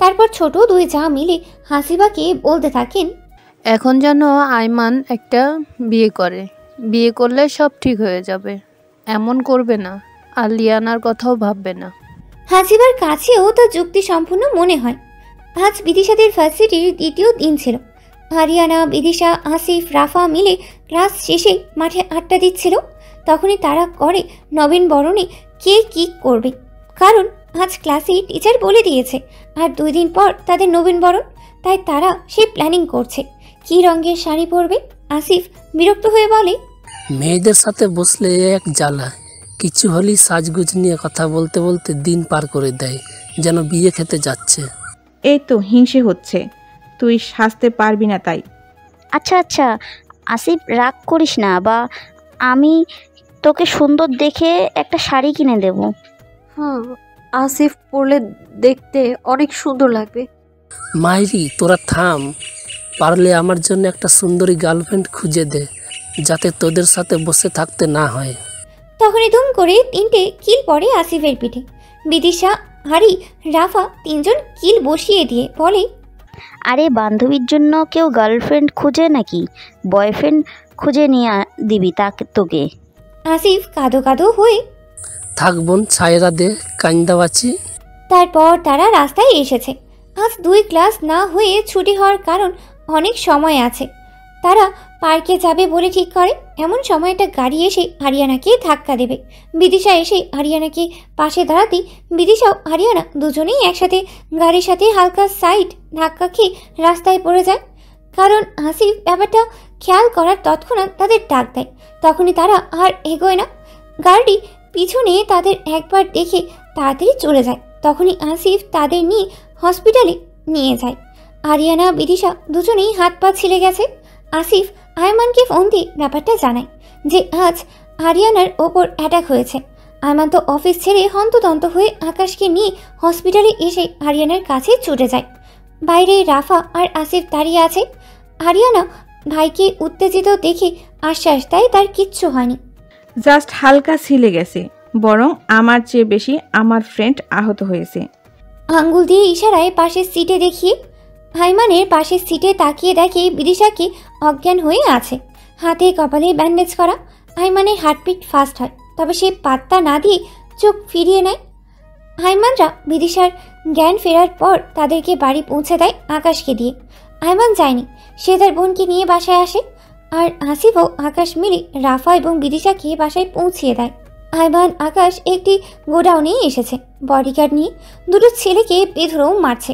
তারপর ছোট দুই যা মিলে হাসিবাকে বলতে থাকেন, এখন যেন আয়মান একটা বিয়ে করে, বিয়ে করলে সব ঠিক হয়ে যাবে, এমন করবে না, আর লিয়ানার কথাও ভাববে না। হাসিবার কাছেও তা যুক্তি সম্পূর্ণ মনে হয়। আজ বিদিশাদের ভার্সিটির দ্বিতীয় দিন ছিল। আরিয়ানা, বিদিশা, আসিফ, রাফা মিলে ক্লাস শেষে মাঠে আড্ডা দিচ্ছিল। তখনই তারা করে নবীন বরণে কে কি করবে, কারণ আজ ক্লাসে টিচার বলে দিয়েছে আর 2 দিন পর তাদের নবীন বরণ। তাই তারা সে প্ল্যানিং করছে কি রঙের শাড়ি পরবে। আসিফ বিরক্ত হয়ে বলে, মেয়েদের সাথে বসলে এক জ্বালা, কিছু হলেই সাজগুজ নিয়ে কথা বলতে বলতে দিন পার করে দেয়, যেন বিয়ে খেতে যাচ্ছে। এই তো হিংসে হচ্ছে, তুই সাজতে পারবি না তাই। আচ্ছা আচ্ছা আসিফ, রাগ করিস না, বা আমি তোকে সুন্দর দেখে একটা শাড়ি কিনে দেব। হ্যাঁ, আসিফ পরলে দেখতে অনেক সুন্দর লাগবে। মাইরি, তোরা থাম, পারলে আমার জন্য একটা সুন্দরী গার্লফ্রেন্ড খুঁজে দে, যাতে তোদের সাথে বসে থাকতে না হয়। তখনই দুম করে 3টে কিল পড়ে আসিফের পিঠে। বিদিশা, হারি, রাফা 3 জন কিল বসিয়ে দিয়ে বলে, আরে বান্ধবীর জন্য কেউ গার্লফ্রেন্ড খুঁজে নাকি, বয়ফ্রেন্ড খুঁজে নিয়ে দিবি তাকে তোকে। আসিফ কাঁদো কাঁদো হয়ে, থাক বোন, ছায়রা দে, কান্দা বাঁচি। তারপর তারা রাস্তায় এসেছে। আজ 2 ক্লাস না হয়ে ছুটি হওয়ার কারণ অনেক সময় আছে। তারা পার্কে যাবে বলে ঠিক করে। এমন সময় একটা গাড়ি এসে আরিয়ানাকে ধাক্কা দেবে। বিদিশা এসে আরিয়ানাকে পাশে দাঁড়াতেই বিদিশাও আরিয়ানা দুজনেই একসাথে গাড়ির সাথে হালকা সাইড ধাক্কা খেয়ে রাস্তায় পড়ে যায়। কারণ আসিফ ব্যাপারটা খেয়াল করার তৎক্ষণাৎ তাদের ডাক দেয়। তখনই তারা আর এগোয় না। গাড়ি পিছনে তাদের একবার দেখে তাড়াতাড়ি চলে যায়। তখনই আসিফ তাদের নিয়ে হসপিটালে নিয়ে যায়। আরিয়ানা, বিদিশা দুজনেই হাত পা ছিলে গেছে। আসিফ আয়মানকে ফোন দিয়ে ব্যাপারটা জানায় যে আজ আরিয়ানার ওপর অ্যাটাক হয়েছে। আয়মান তো অফিস ছেড়ে হন্তদন্ত হয়ে আকাশকে নিয়ে হসপিটালে এসে আরিয়ানার কাছে ছুটে যায়। বাইরে রাফা আর আসিফ দাঁড়িয়ে আছে। আরিয়ানা ভাইকে উত্তেজিত দেখে আশ্বাস দেয় তার কিচ্ছু হয়নি, জাস্ট হালকা ছিলে গেছে, বরং আমার চেয়ে বেশি আমার ফ্রেন্ড আহত হয়েছে। আঙ্গুল দিয়ে ইশারায় পাশের সিটে দেখিয়ে আয়মানের পাশের সিটে তাকিয়ে দেখে বিদিশাকে অজ্ঞান হয়ে আছে, হাতে কপালে ব্যান্ডেজ করা। আয়মানের হার্টবিট ফাস্ট হয়, তবে সে পাত্তা না দিয়ে চোখ ফিরিয়ে নেয়। আয়মানরা বিদিশার জ্ঞান ফেরার পর তাদেরকে বাড়ি পৌঁছে দেয় আকাশকে দিয়ে। আয়মান যায়নি, সে তার বোনকে নিয়ে বাসায় আসে। আর আসিফও আকাশ মিলে রাফা এবং বিদিশাকে বাসায় পৌঁছিয়ে দেয়। আয়মান আকাশ একটি গোডাউনে এসেছে বডিগার্ড নিয়ে। 2 ছেলেকে বেধড়ক মারছে,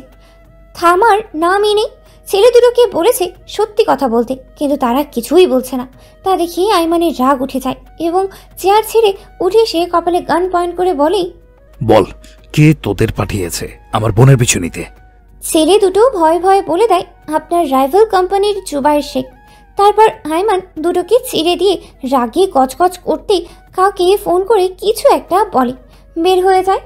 থামার নামই নেই। ছেলে দুটোকে বলেছে সত্যি কথা বলতে, কিন্তু তারা কিছুই বলছে না। তা দেখে আয়মানের রাগ উঠে যায় এবং চেয়ার ছেড়ে উঠে সে কপালে গান পয়েন্ট করে বলে, বল কে তোদের পাঠিয়েছে আমার বোনের পিছু নিতে। ছেলে দুটো ভয়ে ভয়ে বলে দেয়, আপনার রাইভাল কোম্পানির জুবাইর শেখ। তারপর আয়মান দুটোকে ছেড়ে দিয়ে রাগে গজগজ করতে কাউকে ফোন করে কিছু একটা বলে বের হয়ে যায়।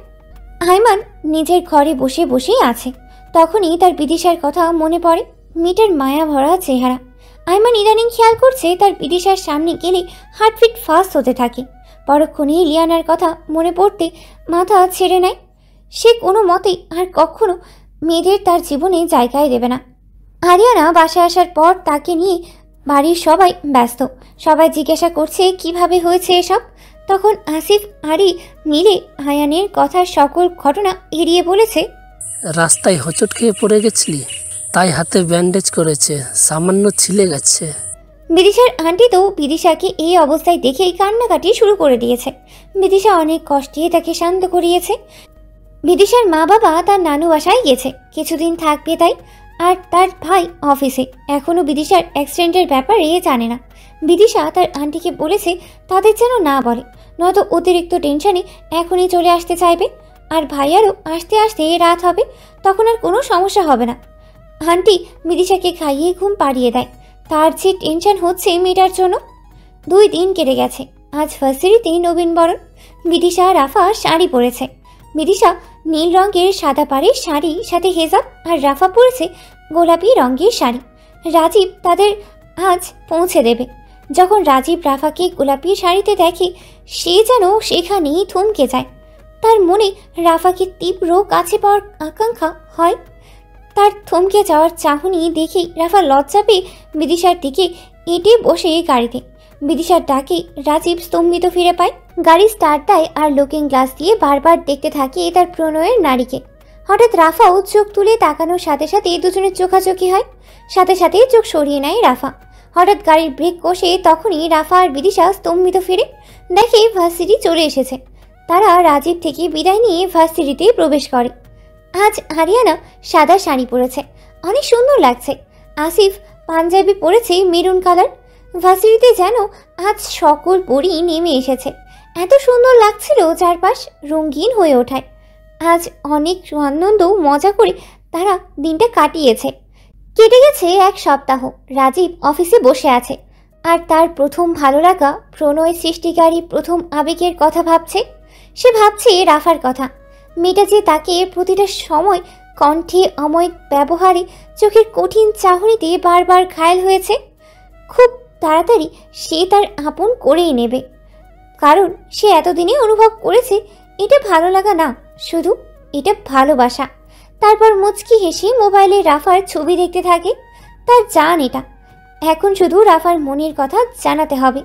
আয়মান নিজের ঘরে বসে বসেই আছে। তখনই তার বিদিশার কথা মনে পড়ে, মেয়েটার মায়া ভরা চেহারা। আয়মান ইদানিং খেয়াল করছে তার বিদিশার সামনে গেলে হার্টবিট ফাস্ট হতে থাকে। পরক্ষণেই লিয়ানার কথা মনে পড়তে মাথা ছেড়ে নেয়। সে কোনো মতেই আর কখনো মেয়েদের তার জীবনে জায়গায় দেবে না। আরিয়ানা বাসায় আসার পর তাকে নিয়ে বাড়ির সবাই ব্যস্ত। সবাই জিজ্ঞাসা করছে কিভাবে হয়েছে এসব। তখন আসিফ আরি মিলে আয়ানের কথার সকল ঘটনা এড়িয়ে বলেছে, রাস্তায় হোঁচট খেয়ে পড়ে গেছিলি, তাই হাতে ব্যান্ডেজ করেছে, সামান্য ছিলে গেছে। বিদিশার আন্টি তো বিদিশাকে এই অবস্থায় দেখেই কান্নাকাটি শুরু করে দিয়েছে। বিদিশা অনেক কষ্টে তাকে শান্ত করিয়েছে। বিদিশার মা বাবা তার নানু বাসায় গেছে, কিছুদিন থাকবে তাই। আর তার ভাই অফিসে। এখনও বিদিশার অ্যাক্সিডেন্টের ব্যাপারে জানে না। বিদিশা তার আন্টিকে বলেছে তাদের যেন না বলে, নয়তো অতিরিক্ত টেনশনে এখনই চলে আসতে চাইবে। আর ভাইয়ারও আসতে আসতে রাত হবে, তখন আর কোনো সমস্যা হবে না। আন্টি বিদিশাকে খাইয়ে ঘুম পাড়িয়ে দেয়। তার যে টেনশন হচ্ছে মেয়েটার জন্য। 2 দিন কেটে গেছে। আজ ভার্সিটিতে নবীন বরণ। বিদিশা রাফা শাড়ি পরেছে। বিদিশা নীল রঙের সাদা পাড়ের শাড়ি সাথে হেজাব, আর রাফা পরেছে গোলাপি রঙের শাড়ি। রাজীব তাদের আজ পৌঁছে দেবে। যখন রাজীব রাফাকে গোলাপি শাড়িতে দেখে, সে যেন সেখানেই থমকে যায়। তার মনে রাফাকে তীব্র কাছে পাওয়ার আকাঙ্ক্ষা হয়। তার থমকে যাওয়ার চাহনি দেখেই রাফা লজ্জা পেয়ে বিদিশার দিকে এঁটে বসে গাড়িতে। বিদিশার ডাকে রাজীব স্তম্ভিত ফিরে পায়। গাড়ি স্টার্ট দেয় আর লুকিং গ্লাস দিয়ে বারবার দেখতে থাকে তার প্রণয়ের নারীকে। হঠাৎ রাফাও চোখ তুলে তাকানোর সাথে সাথে দুজনের চোখাচোখি হয়। সাথে সাথে চোখ সরিয়ে নেয় রাফা। হঠাৎ গাড়ির ব্রেক কষে তখনই রাফা আর বিদিশা স্তম্ভিত ফিরে দেখে ভার্সিটি চলে এসেছে। তারা রাজীব থেকে বিদায় নিয়ে ভার্সিটিতে প্রবেশ করে। আজ আরিয়ানা সাদা শাড়ি পরেছে, অনেক সুন্দর লাগছে। আসিফ পাঞ্জাবি পরেছে মেরুন কালার। ভার্সিটিতে যেন আজ সকল পরী নেমে এসেছে। এত সুন্দর লাগছিল চারপাশ রঙিন হয়ে ওঠায়। আজ অনেক আনন্দ মজা করে তারা দিনটা কাটিয়েছে। কেটে গেছে এক সপ্তাহ। রাজীব অফিসে বসে আছে আর তার প্রথম ভালো লাগা প্রণয় সৃষ্টিকারী প্রথম আবেগের কথা ভাবছে। সে ভাবছে রাফার কথা। মেয়েটা যে তাকে প্রতিটা সময় কণ্ঠে অময়িক ব্যবহারে চোখের কঠিন চাহনিতে বারবার ঘায়েল হয়েছে। খুব তাড়াতাড়ি সে তার আপন করেই নেবে, কারণ সে এতদিনে অনুভব করেছে এটা ভালো লাগা না, শুধু এটা ভালোবাসা। তারপর মুচকি হেসে মোবাইলে রাফার ছবি দেখতে থাকে। তার জান এটা, এখন শুধু রাফার মনের কথা জানাতে হবে।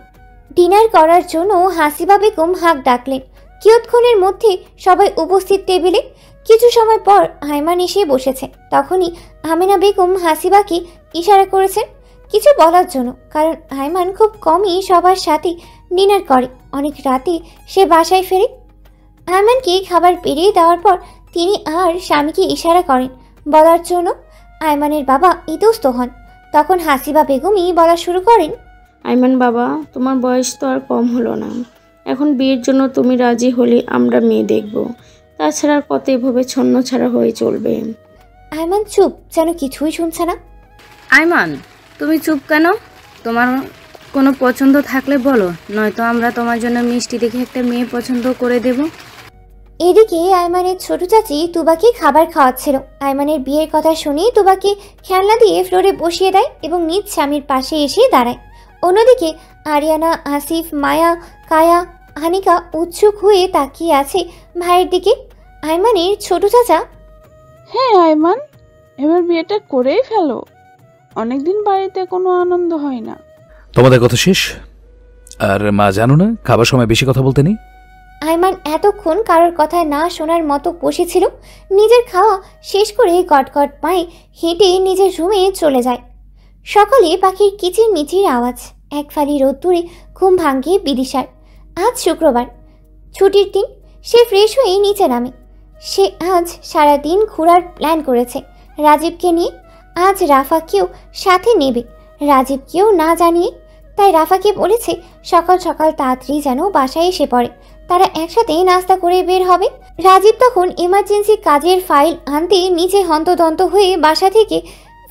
ডিনার করার জন্য হাসিবা বেগম হাঁক ডাকলেন। কিয়ৎক্ষণের মধ্যে সবাই উপস্থিত টেবিলে। কিছু সময় পর আয়মান এসে বসেছে। তখনই আমিনা বেগম হাসিবাকে ইশারা করেছেন কিছু বলার জন্য, কারণ আয়মান খুব কমই সবার সাথে ডিনার করে। অনেক রাতে সে বাসায় ফেরে। আয়মানকে খাবার পেরিয়ে দেওয়ার পর তিনি আর স্বামীকে ইশারা করেন বলার জন্য। আয়মানের বাবা ইতস্ত হন। তখন হাসিবা বেগমই বলা শুরু করেন, আয়মান বাবা, তোমার বয়স তো আর কম হলো না। এখন বিয়ের জন্য তুমি রাজি হলে আমরা মেয়ে দেখব। তাছাড়া কত এভাবে ছন্ন ছাড়া হয়ে চলবে। আয়মান চুপ, যেন কিছুই শুনছে না। আয়মান, তুমি চুপ কেন? তোমার কোনো পছন্দ থাকলে বলো, নয়তো আমরা তোমার জন্য মিষ্টি দেখে একটা মেয়ে পছন্দ করে দেব। এদিকে আয়মানের ছোট চাচি তুবাকে খাবার খাওয়াচ্ছিল। আয়মানের বিয়ের কথা শুনে তুবাকে খেলনা দিয়ে ফ্লোরে বসিয়ে দেয় এবং নিজ স্বামীর পাশে এসে দাঁড়ায়। অন্যদিকে আরিয়ানা, আসিফ, মায়া, কায়া, হানিকা উৎসুক হয়ে তাকিয়ে আছে ভাইয়ের দিকে। আয়মানের ছোট চাচা, হ্যাঁ আয়মান, এবার বিয়েটা করেই ফেলো। অনেকদিন বাড়িতে কোনো আনন্দ হয় না। তোমাদের কথা শেষ? আর মা জানো না খাবার সময় বেশি কথা বলতে নেই। আয়মান এতক্ষণ কারোর কথা না শোনার মতো বসেছিল। নিজের খাওয়া শেষ করে গটগট পায়ে হেঁটে নিজের রুমে চলে যায়। সকালে পাখির কিচির মিচির আওয়াজ। এক ফালি রোদ্দুরে ঘুম ভাঙিয়ে বিদিশার। আজ শুক্রবার, ছুটির দিন। সে ফ্রেশ হয়ে নিচে নামে। সে আজ সারাদিন ঘোরার প্ল্যান করেছে রাজীবকে নিয়ে। আজ রাফাকেও সাথে নেবে, রাজীবকেও না জানিয়ে। তাই রাফাকে বলেছে সকাল সকাল তাড়াতাড়ি যেন বাসায় এসে পড়ে। তারা একসাথে নাস্তা করে বের হবে। রাজীব তখন এমার্জেন্সি কাজের ফাইল আনতে নিচে হন্তদন্ত হয়ে বাসা থেকে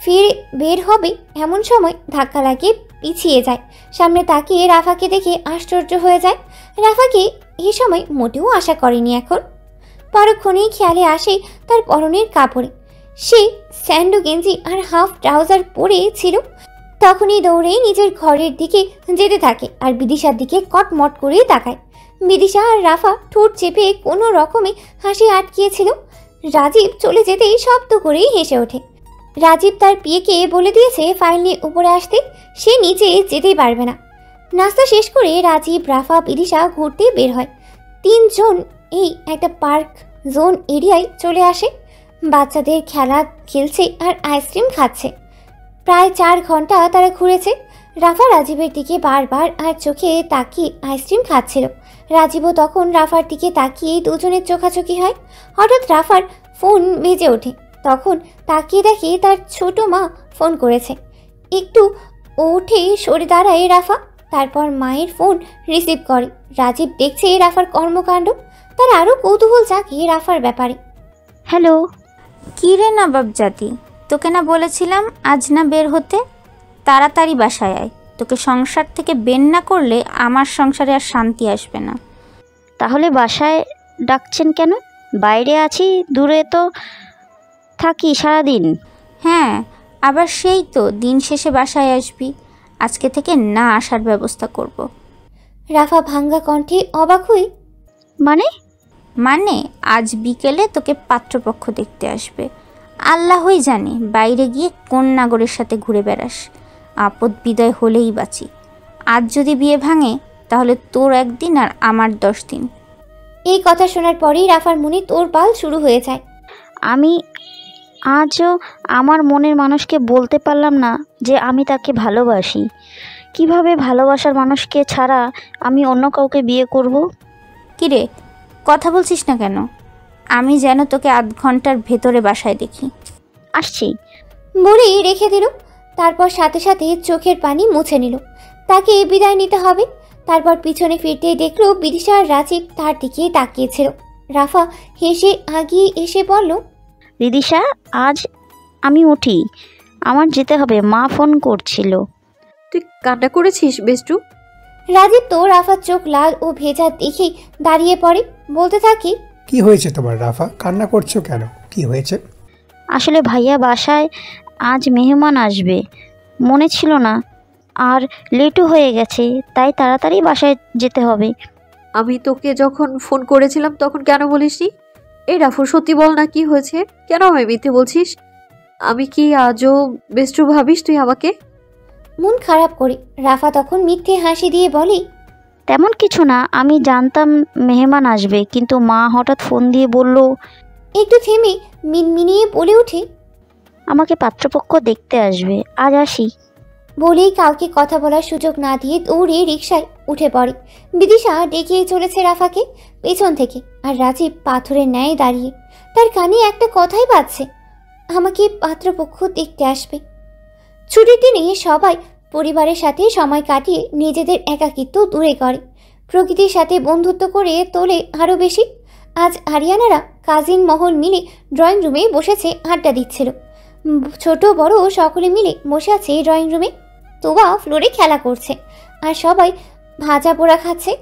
ফিরে বের হবে। এমন সময় ধাক্কা লাগিয়ে পিছিয়ে যায়। সামনে তাকিয়ে রাফাকে দেখে আশ্চর্য হয়ে যায়। রাফাকে এই সময় মোটেও আশা করেনি। এখন পরক্ষণেই খেয়ালে আসে তার পরনের কাপড়ে সে স্যান্ডো গেঞ্জি আর হাফ ট্রাউজার পরে ছিল। তখনই দৌড়ে নিজের ঘরের দিকে যেতে থাকে আর বিদিশার দিকে কটমট করে তাকায়। বিদিশা আর রাফা ঠোঁট চেপে কোনো রকমে হাসি আটকিয়েছিল। রাজীব চলে যেতেই শব্দ করেই হেসে ওঠে। রাজীব তার পিয়েকে বলে দিয়েছে ফাইল নিয়ে উপরে আসতে, সে নিচে যেতেই পারবে না। নাস্তা শেষ করে রাজীব, রাফা, বিদিশা ঘুরতে বের হয়। তিনজন এই একটা পার্ক জোন এরিয়ায় চলে আসে। বাচ্চাদের খেলা খেলছে আর আইসক্রিম খাচ্ছে। প্রায় 4 ঘন্টা তারা ঘুরেছে। রাফা রাজীবের দিকে বারবার আর চোখে তাকিয়ে আইসক্রিম খাচ্ছিল। রাজীবও তখন রাফার দিকে তাকিয়ে দুজনের চোখাচোখি হয়। হঠাৎ রাফার ফোন বেজে ওঠে। তখন তাকিয়ে দেখে তার ছোট মা ফোন করেছে। একটু উঠে সরে দাঁড়ায় রাফা। তারপর মায়ের ফোন রিসিভ করে। রাজীব দেখছে রাফার কর্মকাণ্ড। তার আরও কৌতূহল জাগে রাফার ব্যাপারে। হ্যালো, কী রে নবাব জাতি, তোকে না বলেছিলাম আজ না বের হতে? তাড়াতাড়ি বাসায় আয়। তোকে সংসার থেকে বের না করলে আমার সংসারে আর শান্তি আসবে না। তাহলে বাসায় ডাকছেন কেন? বাইরে আছি, দূরে তো থাকি সারাদিন। হ্যাঁ, আবার সেই তো দিন শেষে বাসায় আসবি। আজকে থেকে না আসার ব্যবস্থা করব। রাফা ভাঙ্গা কণ্ঠে অবাক হয়ে, মানে আজ বিকেলে তোকে পাত্রপক্ষ দেখতে আসবে। আল্লাহই জানে বাইরে গিয়ে কোন নাগরের সাথে ঘুরে বেড়াস। আপদ বিদায় হলেই বাঁচি। আজ যদি বিয়ে ভাঙে তাহলে তোর একদিন আর আমার 10 দিন। এই কথা শোনার পরেই রাফার মনে তোড়পাল শুরু হয়ে যায়। আমি আজও আমার মনের মানুষকে বলতে পারলাম না যে আমি তাকে ভালোবাসি। কিভাবে ভালোবাসার মানুষকে ছাড়া আমি অন্য কাউকে বিয়ে করব? কিরে কথা বলছিস না কেন? আমি যেন তোকে আধ ঘন্টার ভেতরে বাসায় দেখি। আসছি বলেই রেখে দিল। তারপর সাথে সাথে চোখের পানি মুছে নিল। তাকে বিদায় নিতে হবে। তারপর পিছনে ফিরতেই দেখল বিদিশা আর রাজীব তার দিকে তাকিয়েছিল। রাফা হেসে আগিয়ে এসে বলল, রিদিশা, আজ আমি উঠি, আমার যেতে হবে, মা ফোন করছিল। তুই কান্না করেছিস বেষ্টু? রাজীব তো রাফার চোখ লাল ও ভেজা দেখেই দাঁড়িয়ে পড়ে। বলতে থাকে, কি হয়েছে তোমার রাফা? কান্না করছো কেন? কি হয়েছে? আসলে ভাইয়া বাসায় আজ মেহমান আসবে, মনে ছিল না, আর লেটও হয়ে গেছে, তাই তাড়াতাড়ি বাসায় যেতে হবে। আমি তোকে যখন ফোন করেছিলাম তখন কেন বলিসনি? এই রাফু, সত্যি বল না, কি হয়েছে? কেন আমায় মিথ্যে বলছিস? আমি কি আজও বেষ্টু ভাবিস তুই আমাকে? মন খারাপ করে রাফা তখন মিথ্যে হাসি দিয়ে বলে, তেমন কিছু না, আমি জানতাম মেহমান আসবে, কিন্তু মা হঠাৎ ফোন দিয়ে বলল। একটু থেমে মিনমিনিয়ে বলে ওঠে, আমাকে পাত্রপক্ষ দেখতে আসবে, আজ আসি। বলেই কাউকে কথা বলার সুযোগ না দিয়ে দৌড়ে রিকশায় উঠে পড়ে। বিদিশা ডেকেই চলেছে রাফাকে পেছন থেকে, আর রাজীব পাথরের ন্যায় দাঁড়িয়ে। তার কানে একটা কথাই বাজছে, আমাকে পাত্রপক্ষ দেখতে আসবে। ছুটির দিনে সবাই পরিবারের সাথে সময় কাটিয়ে নিজেদের একাকিত্ব দূরে করে, প্রকৃতির সাথে বন্ধুত্ব করে তোলে আরও বেশি। আজ আরিয়ানারা কাজিন মহল মিলে ড্রয়িং রুমে বসেছে, আড্ডা দিচ্ছিল। ছোট বড় সকলে মিলে বসে আছে ড্রয়িং রুমে। তোবা ফ্লোরে খেলা করছে, আর সবাই ভাজা পোড়া খাচ্ছে।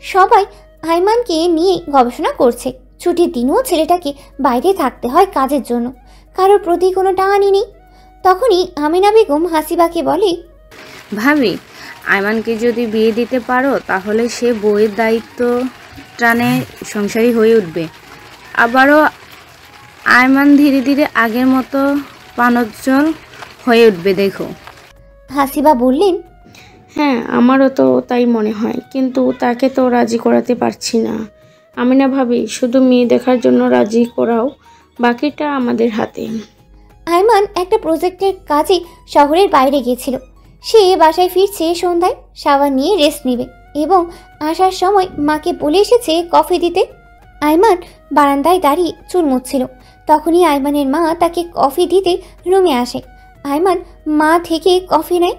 সবাই আইমানকে নিয়ে গবেষণা করছে। ছুটির দিনও ছেলেটাকে বাইরে থাকতে হয় কাজের জন্য, কারোর প্রতি কোনো টানই নেই। তখনই আমিনা বেগম হাসিবাকে বলে, ভাবি, আইমানকে যদি বিয়ে দিতে পারো তাহলে সে বউয়ের দায়িত্ব টানে সংসারী হয়ে উঠবে। আবারও আইমান ধীরে ধীরে আগের মতো পানোজ্জ্বল হয়ে উঠবে, দেখো। হাসিবা বললেন, হ্যাঁ, আমারও তো তাই মনে হয়, কিন্তু তাকে তো রাজি করাতে পারছি না। আমি না ভাবি, শুধু মেয়ে দেখার জন্য রাজি করাও, বাকিটা আমাদের হাতে। আইমান একটা প্রজেক্টের কাজে শহরের বাইরে গিয়েছিল। সে বাসায় ফিরছে সন্ধ্যায়, শাওয়ার নিয়ে রেস্ট নেবে এবং আসার সময় মাকে বলে এসেছে কফি দিতে। আইমান বারান্দায় দাঁড়িয়ে চুল মুছছিল। তখনই আইমানের মা তাকে কফি দিতে রুমে আসে। আইমান মা থেকে কফি নেয়।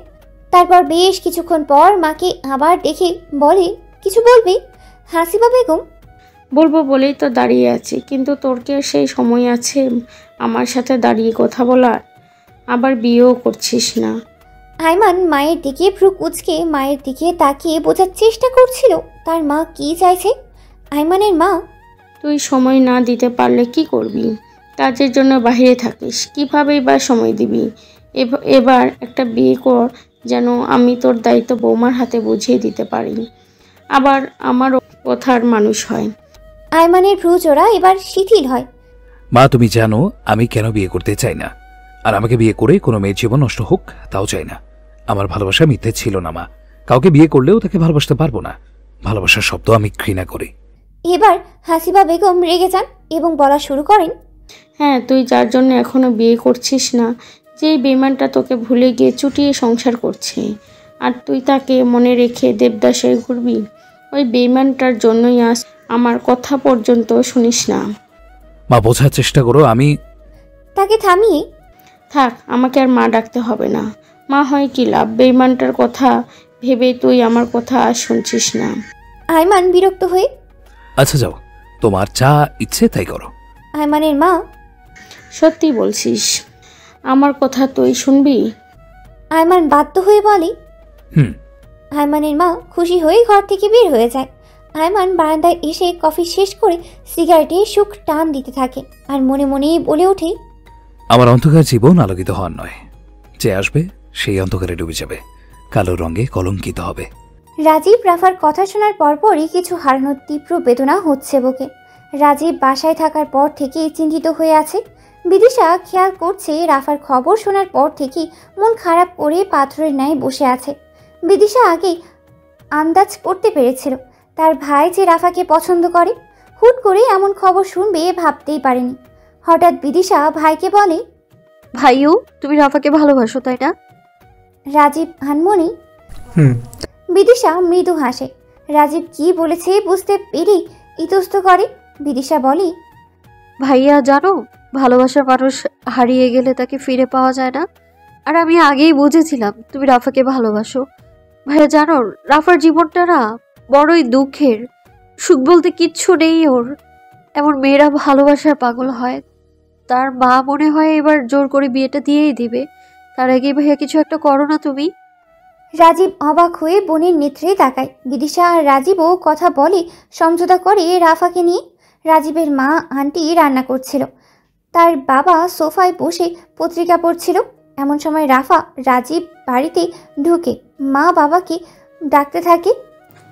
তারপর বেশ কিছুক্ষণ পর মাকে আবার দেখে বলে, কিছু বলবে? হাসিবা বেগম, বলবো বলেই তো দাঁড়িয়ে আছি, কিন্তু তোর কি সেই সময় আছে আমার সাথে দাঁড়িয়ে কথা বলার? আবার বিয়েও করছিস না। আইমান মায়ের দিকে ভ্রু কুঁচকে মায়ের দিকে তাকিয়ে বোঝার চেষ্টা করছিল তার মা কি চাইছে। আইমানের মা, তুই সময় না দিতে পারলে কি করবি? কাজের জন্য বাইরে থাকিস, কীভাবেই বা সময় দিবি? এবার একটা বিয়ে কর, যেন আমি তোর দায়িত্ব বৌমার হাতে বুঝিয়ে দিতে পারি, আবার আমারও কথার মানুষ হয়। আইমানের ভ্রু জোড়া এবার শিথিল হয়। মা, তুমি জানো আমি কেন বিয়ে করতে চাই না, আর আমাকে বিয়ে করে কোনো মেয়ের জীবন নষ্ট হোক তাও চাই না। আমার ভালোবাসা মিথ্যে ছিল না মা, কাউকে বিয়ে করলেও তাকে ভালোবাসতে পারবো না। ভালোবাসার শব্দ আমি ঘৃণা করি। এবার হাসিবা বেগম রেগে যান এবং বলা শুরু করেন, হ্যাঁ, তুই যার জন্য এখনো বিয়ে করছিস না, যেই বেইমানটা তোকে ভুলে গিয়ে চুটিয়ে সংসার করছে, আর তুই তাকে মনে রেখে দেবদাসে ঘুরবি, ওই বেইমানটার জন্যই আজ আমার কথা পর্যন্ত শুনিস না। মা, বোঝার চেষ্টা করো। আমি তাকে থামিয়ে, থাক, আমাকে আর মা ডাকতে হবে না। মা হয় কি লাভ, বেইমানটার কথা ভেবে তুই আমার কথা আর শুনছিস না। আইমান বিরক্ত হয়ে, আচ্ছা যাও, তোমার যা ইচ্ছে তাই করো। আইমানের মা, সত্যি বলছিস? আমার কথা তুই শুনবি? আইমান বাধ্য হয়ে বলে, আইমানের মা খুশি হয়ে ঘর থেকে বের হয়ে যায়। আইমান বারান্দায় এসে কফি শেষ করে সিগারেটে সুখ টান দিতে থাকে, আর মনে মনে বলে ওঠে, আমার অন্ধকার জীবন আলোকিত হওয়ার নয়, যে আসবে সেই অন্ধকারে ডুবে যাবে, কালো রঙে কলঙ্কিত হবে। রাজীব রাফার কথা শোনার পরপরই কিছু হারানোর তীব্র বেদনা হচ্ছে বুকে। রাজীব বাসায় থাকার পর থেকেই চিন্তিত হয়ে আছে। বিদিশা খেয়াল করছে রাফার খবর শোনার পর থেকেই মন খারাপ করে পাথরের ন্যায় বসে আছে। বিদিশা আগেই আন্দাজ করতে পেরেছিল তার ভাই যে রাফাকে পছন্দ করে। হুট করে এমন খবর শুনবে ভাবতেই পারেনি। হঠাৎ বিদিশা ভাইকে বলে, ভাইও তুমি রাফাকে ভালোবাসো তাই না? রাজীব আনমনি। বিদিশা মৃদু হাসে। রাজীব কি বলেছে বুঝতে পেরে ইতস্ত করে। বিদিশা বলে, ভাইয়া জানো, ভালোবাসার মানুষ হারিয়ে গেলে তাকে ফিরে পাওয়া যায় না। আর আমি আগেই বুঝেছিলাম তুমি রাফাকে ভালোবাসো। ভাইয়া জানো, রাফার জীবনটা না বড়ই দুঃখের। সুখ বলতে কিচ্ছু নেই ওর। এমন মেয়েরা ভালোবাসার পাগল হয়। তার মা মনে হয় এবার জোর করে বিয়েটা দিয়েই দিবে। তার আগে ভাইয়া কিছু একটা করো না তুমি। রাজীব অবাক হয়ে বোনের নেত্রে তাকায়। বিদিশা আর রাজীবও কথা বলে সমঝোতা করে রাফাকে নিয়ে। রাজীবের মা আন্টি রান্না করছিল, তার বাবা সোফায় বসে পত্রিকা পড়ছিল। এমন সময় রাফা রাজীব বাড়িতে ঢুকে মা বাবাকে ডাকতে থাকে।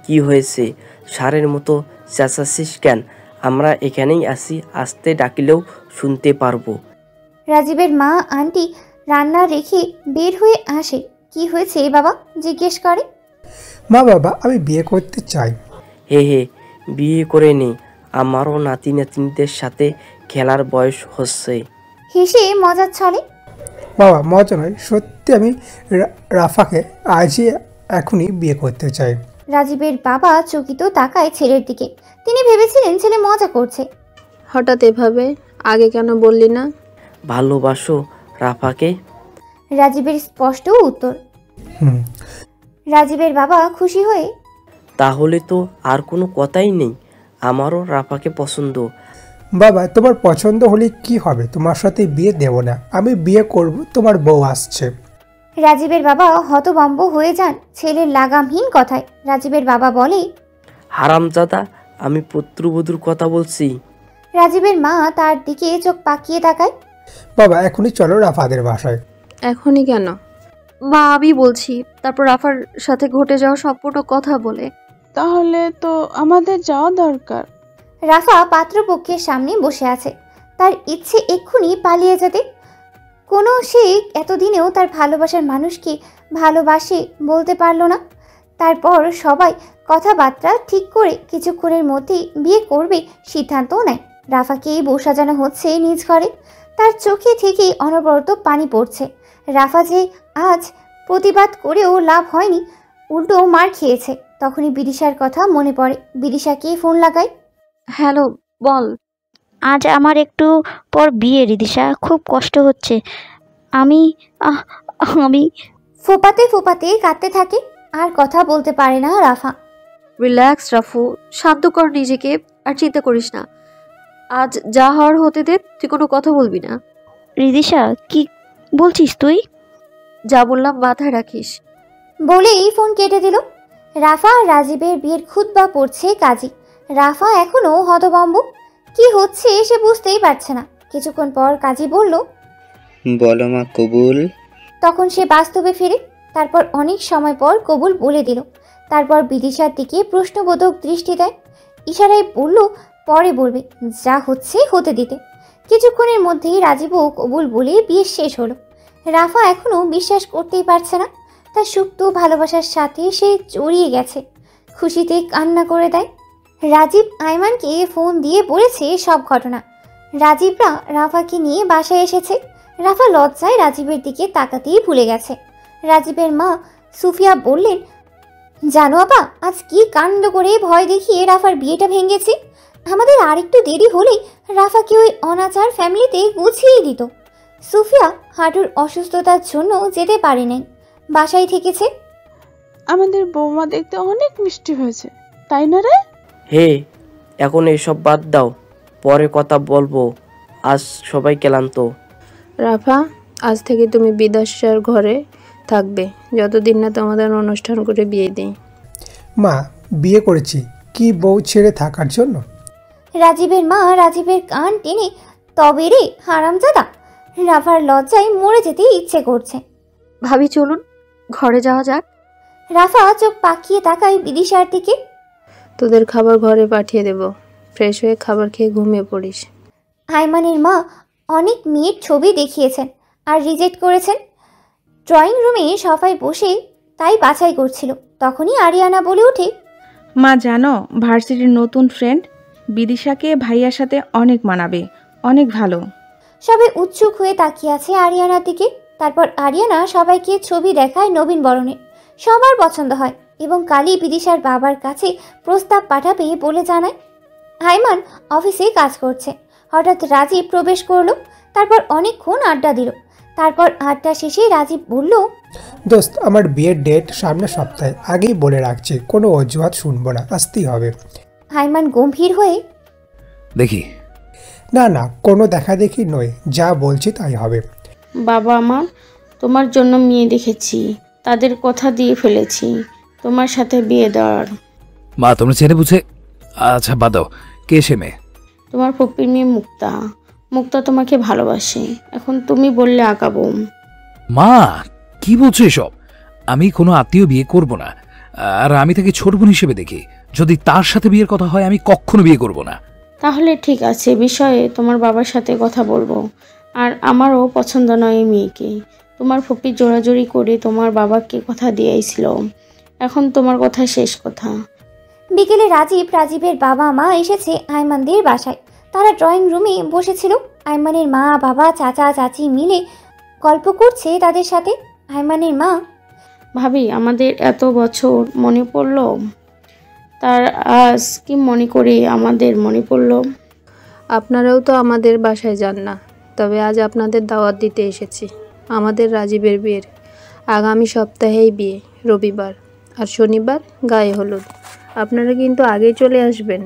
কি হয়েছে? সারের মতো চেঁচাচ্ছিস কেন? আমরা এখানেই আসি, আসতে ডাকিলেও শুনতে পারবো। রাজীবের মা আন্টি রান্না রেখে বের হয়ে আসে। কি হয়েছে বাবা জিজ্ঞেস করে। মা বাবা, আমি বিয়ে করতে চাই। হে বিয়ে করে নে, আমারও নাতি নাতনিদের সাথে খেলার বয়স হচ্ছে। হেসে মজা ছলে। বাবা, মজা নয়, সত্যি আমি রাফাকে আজই এখনই বিয়ে করতে চাই। রাজীবের বাবা চকিত তাকায় ছেলের দিকে। তিনি ভেবেছিলেন ছেলে মজা করছে। হঠাৎ এভাবে, আগে কেন বললি না? ভালোবাসো রাফাকে? রাজীবের স্পষ্ট উত্তর। রাজীবের বাবা খুশি হয়ে, তাহলে তো আর কোনো কথাই নেই, আমারও রাফাকে পছন্দ। বাবা, তোমার পছন্দ হলে কি হবে? তোমার সাথে বিয়ে দেব না, আমি বিয়ে করব, তোমার বউ আসছে। রাজীবের বাবা হতভম্ব হয়ে যান ছেলের লাগামহীন কথায়। রাজীবের বাবা বলে, হারামজাদা, আমি পুত্রবধূর কথা বলছি। রাজীবের মা তার দিকে চোখ পাকিয়ে তাকায়। বাবা, এখনই চলো রাফাদের বাসায়। এখনই কেন? মা আমি বলছি, তারপর রাফার সাথে ঘটে যাওয়া সম্পূর্ণ কথা বলে। তাহলে তো আমাদের যাওয়া দরকার। রাফা পাত্রপক্ষের সামনে বসে আছে। তার ইচ্ছে এক্ষুনি পালিয়ে যেতে। সে এতদিনেও তার ভালোবাসার মানুষকে ভালোবাসে বলতে পারল না। তারপর সবাই কথাবার্তা ঠিক করে কিছুক্ষণের মধ্যেই বিয়ে করবে সিদ্ধান্তও নেয়। রাফাকে বউ সাজানো হচ্ছে নিজ ঘরে। তার চোখে থেকে অনবরত পানি পড়ছে। রাফা যে আজ প্রতিবাদ করেও লাভ হয়নি, উল্টো মার খেয়েছে। তখনই বিদিশার কথা মনে পড়ে। বিদিশাকে ফোন লাগায়। হ্যালো, বল। আজ আমার একটু পর বিয়ে রিদিশা, খুব কষ্ট হচ্ছে। আমি ফোপাতে ফোপাতে কাঁদতে থাকে। আর কথা বলতে পারে না রাফা। রিল্যাক্স রাফু, শান্ত কর নিজেকে, আর চিন্তা করিস না। আজ যা হওয়ার হতে দে, তুই কোনো কথা বলবি না। রিদিশা, কি বলছিস তুই? যা বললাম মাথায় রাখিস। বলেই ফোন কেটে দিল। রাফা আর রাজীবের বিয়ের খুতবা পড়ছে কাজী। রাফা এখনো হতভম্ব। কি হচ্ছে সে বুঝতেই পারছে না। কিছুক্ষণ পর কাজী বলল, বলো মা, কবুল। তখন সে বাস্তবে ফিরে। তারপর অনেক সময় পর কবুল বলে দিল। তারপর বিদিশার দিকে প্রশ্নবোধক দৃষ্টি দেয়। ইশারায় বলল পরে বলবে, যা হচ্ছে হতে দিতে। কিছুক্ষণের মধ্যেই রাজীবও কবুল বলে বিয়ে শেষ হলো। রাফা এখনো বিশ্বাস করতেই পারছে না। তার সুপ্ত ভালোবাসার সাথে সে জড়িয়ে গেছে। খুশিতে কান্না করে দেয়। রাজীব আইমানকে ফোন দিয়ে বলেছে সব ঘটনা। রাজীবরা রাফাকে নিয়ে বাসায় এসেছে। রাফা লজ্জায় রাজীবের দিকে তাকাতেই ভুলে গেছে। রাজীবের মা সুফিয়া বললেন, জানো আপা, আজ কি কাণ্ড করে ভয় দেখিয়ে রাফার বিয়েটা ভেঙেছে। আমাদের আরেকটু দেরি হলেই রাফাকে ওই অনাচার ফ্যামিলিতে গুছিয়ে দিত। সুফিয়া হাঁটুর অসুস্থতার জন্য যেতে পারে নাই, বাসায় থেকেছে। আমাদের বৌমা দেখতে অনেক মিষ্টি হয়েছে, তাই না রে? হে, এখন এসব বাদ দাও, পরে কথা বলবো। আজ সবাই ক্লান্ত। রাফা, আজ থেকে তুমি বিদেশের ঘরে থাকবে, যতদিন না তোমাদের অনুষ্ঠান করে বিয়ে দিই। মা, বিয়ে করেছি কি বউ ছেড়ে থাকার জন্য? রাজীবের মা রাজীবের কান টেনে, তবে রে হারামজাদা। রাফার লজ্জায় মরে যেতে ইচ্ছে করছে। ভাবি চলুন ঘরে যাওয়া যাক। রাফা চোখ পাকিয়ে তাকায় বিদিশার দিকে। তোদের খাবার ঘরে পাঠিয়ে দেব, ফ্রেশ হয়ে খাবার খেয়ে ঘুমিয়ে পড়িস। আইমানের মা অনেক মেয়ের ছবি দেখিয়েছেন আর রিজেক্ট করেছেন। ড্রয়িং রুমে সবাই বসে তাই বাছাই করছিল। তখনই আরিয়ানা বলে ওঠে, মা জানো, ভার্সিটির নতুন ফ্রেন্ড বিদিশাকে ভাইয়ার সাথে অনেক মানাবে, অনেক ভালো। সবাই উৎসুক হয়ে তাকিয়ে আছে আরিয়ানার দিকে। তারপর আরিয়ানা সবাইকে ছবি দেখায় নবীন বরণের। সবার পছন্দ হয় এবং কালই বিদিশার বাবার কাছে প্রস্তাব পাঠাবে বলে জানায়। আইমান অফিসে কাজ করছে। হঠাৎ রাজীব প্রবেশ করলো। তারপর অনেকক্ষণ আড্ডা দিল। তারপর আড্ডা শেষে রাজীব বলল, দোস্ত, আমার বিয়ের ডেট সামনের সপ্তাহে, আগেই বলে রাখছি, কোনো অজুহাত শুনবো না, আসতেই হবে। আইমান গম্ভীর হয়ে, দেখি। না না, কোনো দেখা দেখি নয়, যা বলছি তাই হবে। বাবা আমার তোমার জন্য মেয়ে দেখেছি, তাদের কথা দিয়ে ফেলেছি তোমার সাথে বিয়ে দেওয়ার। মা তোমরা চেনে বুঝে, আচ্ছা বাদ দাও, কে সে মেয়ে? তোমার ফুপির মেয়ে মুক্তা। মুক্তা তোমাকে ভালোবাসে, এখন তুমি বললে আঁকাবো। মা কি বলছো এসব? আমি কোনো আত্মীয় বিয়ে করব না, আর আমি তাকে ছোট বোন হিসেবে দেখি। যদি তার সাথে বিয়ের কথা হয় আমি কখনো বিয়ে করব না। তাহলে ঠিক আছে, বিষয়ে তোমার বাবার সাথে কথা বলবো। আর আমারও পছন্দ নয় এই মেয়েকে। তোমার ফুপি জোরাজোরি করে তোমার বাবাকে কথা দিয়েছিল, এখন তোমার কথা শেষ কথা। বিকেলে রাজীবের বাবা মা এসেছে আইমানদের বাসায়। তারা ড্রয়িং রুমে বসেছিল। আইমানের মা বাবা চাচা চাচি মিলে গল্প করছে তাদের সাথে। আইমানের মা, ভাবি আমাদের এত বছর মনে পড়লো, তার আজ কি মনে করে আমাদের মনে পড়লো? আপনারাও তো আমাদের বাসায় যান না, তবে আজ আপনাদের দাওয়াত দিতে এসেছি। আমাদের রাজীবের বিয়ের আগামী সপ্তাহেই বিয়ে, রবিবার আর শনিবার গায়ে হলুদ। আপনারা কিন্তু আগেই চলে আসবেন।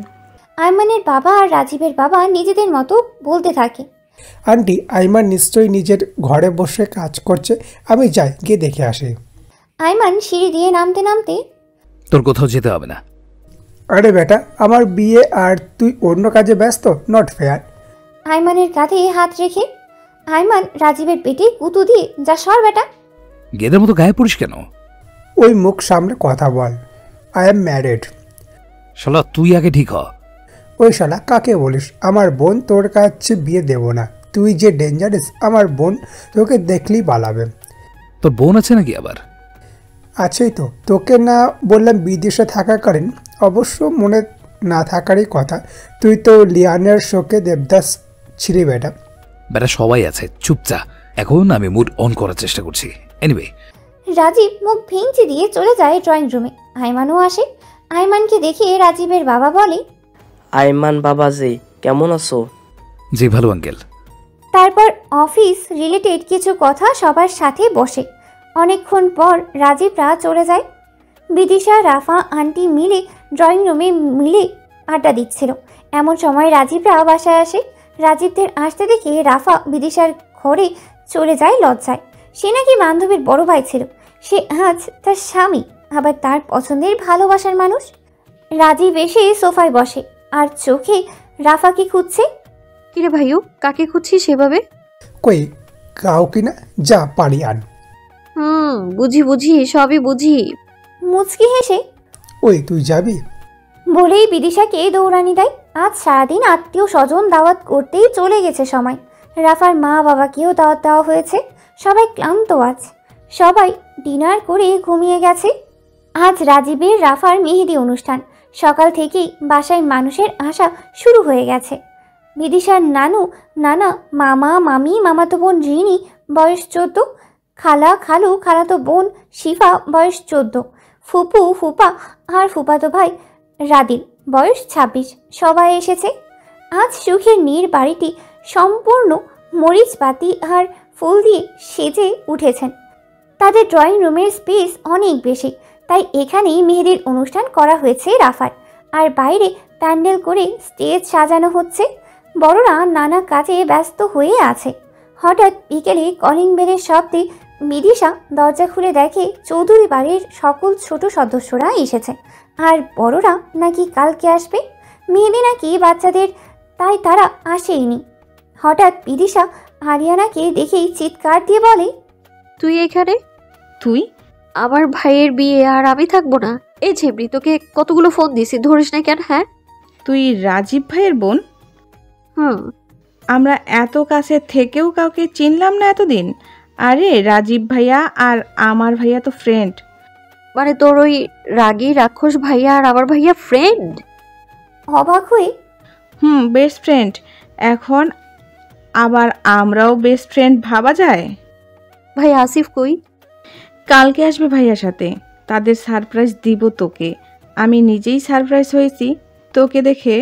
আইমানের বাবা আর রাজীবের বাবা নিজেদের মতো বলতে থাকে। আন্টি, আইমান নিশ্চয়ই নিজের ঘরে বসে কাজ করছে, আমি যাই, গিয়ে দেখে আসি। আইমান সিঁড়ি দিয়ে নামতে নামতে, তোর কোথাও যেতে হবে না। আরে বেটা, আমার বিয়ে আর তুই অন্য কাজে ব্যস্ত, নট ফেয়ার। আইমানের কাঁধে হাত রেখে আইমান রাজীবের পেটে কুতু দিয়ে, যা সর বেটা। গেদের মতো গায়ে পড়িস কেন? ওই মুখ সামনে কথা বল। I am married. শালা তুই আগে ঠিক হ। ওই শালা কাকে বলিস? আমার বোন, তোর কাছে বিয়ে দেব না। তুই যে ডেঞ্জারাস, আমার বোন তোকে দেখলেই পালাবে। তোর বোন আছে নাকি আবার? আছেই তো, তোকে না বললাম বিদেশে থাকাকালীন? অবশ্য মনে না থাকারই কথা, তুই তো লিয়ানের শোকে দেবদাস ছিলি বেটা। বেটা সবাই আছে, চুপচা। এখন আমি মুড অন করার চেষ্টা করছি। এনিওয়ে, রাজীব মুখ ভেঙচি দিয়ে চলে যায় ড্রয়িং রুমে। আইমানও আসে। আইমানকে দেখে রাজীবের বাবা বলে, আইমান বাবা যে, কেমন আছো? জি ভালো আঙ্কেল। তারপর অফিস রিলেটেড কিছু কথা সবার সাথে বসে। অনেকক্ষণ পর রাজীবরা চলে যায়। বিদিশা, রাফা আন্টি মিলে ড্রয়িং রুমে মিলে আড্ডা দিচ্ছিল। এমন সময় রাজীবরা বাসায় আসে। রাজীবদের আসতে দেখে রাফা বিদিশার ঘরে চলে যায় লজ্জায়। সে নাকি বান্ধবীর বড় ভাই ছিল, সে আজ তার স্বামী, আবার তার পছন্দের ভালোবাসার মানুষ। রাজীব এসে সোফায় বসে আর চোখে রাফাকে খুঁজছে। কিরে ভাইও, কাকে খুঁজছিস সেভাবে? কই কাউকে না, যা পারি আন। বুঝি, সবই বুঝি। মুচকি হেসে, ওই তুই যাবি বলেই বিদিশাকে দৌড়ানি দেয়। আজ সারাদিন আত্মীয় স্বজন দাওয়াত করতেই চলে গেছে সময়। রাফার মা বাবাকেও দাওয়াত দেওয়া হয়েছে। সবাই ক্লান্ত আজ। সবাই ডিনার করে ঘুমিয়ে গেছে। আজ রাজীবের রাফার মেহেদি অনুষ্ঠান। সকাল থেকেই বাসায় মানুষের আসা শুরু হয়ে গেছে। বিদিশার নানু নানা, মামা মামি, মামাতো বোন রিনি বয়স 14, খালা খালু, খালাতো বোন শিফা বয়স 14, ফুপু ফুপা আর ফুপাতো ভাই রাদিল বয়স 26 সবাই এসেছে। আজ সুখের নীর বাড়িটি সম্পূর্ণ মরিচবাতি আর ফুল দিয়ে সেজে উঠেছেন। তাদের ড্রয়িং রুমের স্পেস অনেক বেশি, তাই এখানেই মেহেদির অনুষ্ঠান করা হয়েছে রাফার। আর বাইরে প্যান্ডেল করে স্টেজ সাজানো হচ্ছে। বড়রা নানা কাজে ব্যস্ত হয়ে আছে। হঠাৎ বিকেলে কলিং বেলের শব্দে বিদিশা দরজা খুলে দেখে চৌধুরী বাড়ির সকল ছোট সদস্যরা এসেছে। আর বড়রা নাকি কালকে আসবে। মেহেদি নাকি বাচ্চাদের, তাই তারা আসেইনি। হঠাৎ বিদিশা আরিয়ানাকে দেখেই চিৎকার দিয়ে বলে, তুই এখানে? তুই? আমার ভাইয়ের বিয়ে আর আমি থাকবো না? এই ঝেবড়ি, তোকে কতগুলো ফোন দিছি, ধরিস না কেন? হ্যাঁ, তুই রাজীব ভাইয়ের বোন? আমরা এত কাছে থেকেও কাউকে চিনলাম না এতদিন। আরে রাজীব ভাইয়া আর আমার ভাইয়া তো ফ্রেন্ড। মানে তোর ওই রাগী রাক্ষস ভাইয়া আর আমার ভাইয়া ফ্রেন্ড? অবাক হয়ে বেস্ট ফ্রেন্ড। এখন আবার আমরাও বেস্ট ফ্রেন্ড ভাবা যায়? ভাই আসিফ কই? কালকে আসবে ভাইয়ার সাথে, তাদের সারপ্রাইজ দিব তোকে। আমি নিজেই সারপ্রাইজ হয়েছি তোকে দেখে।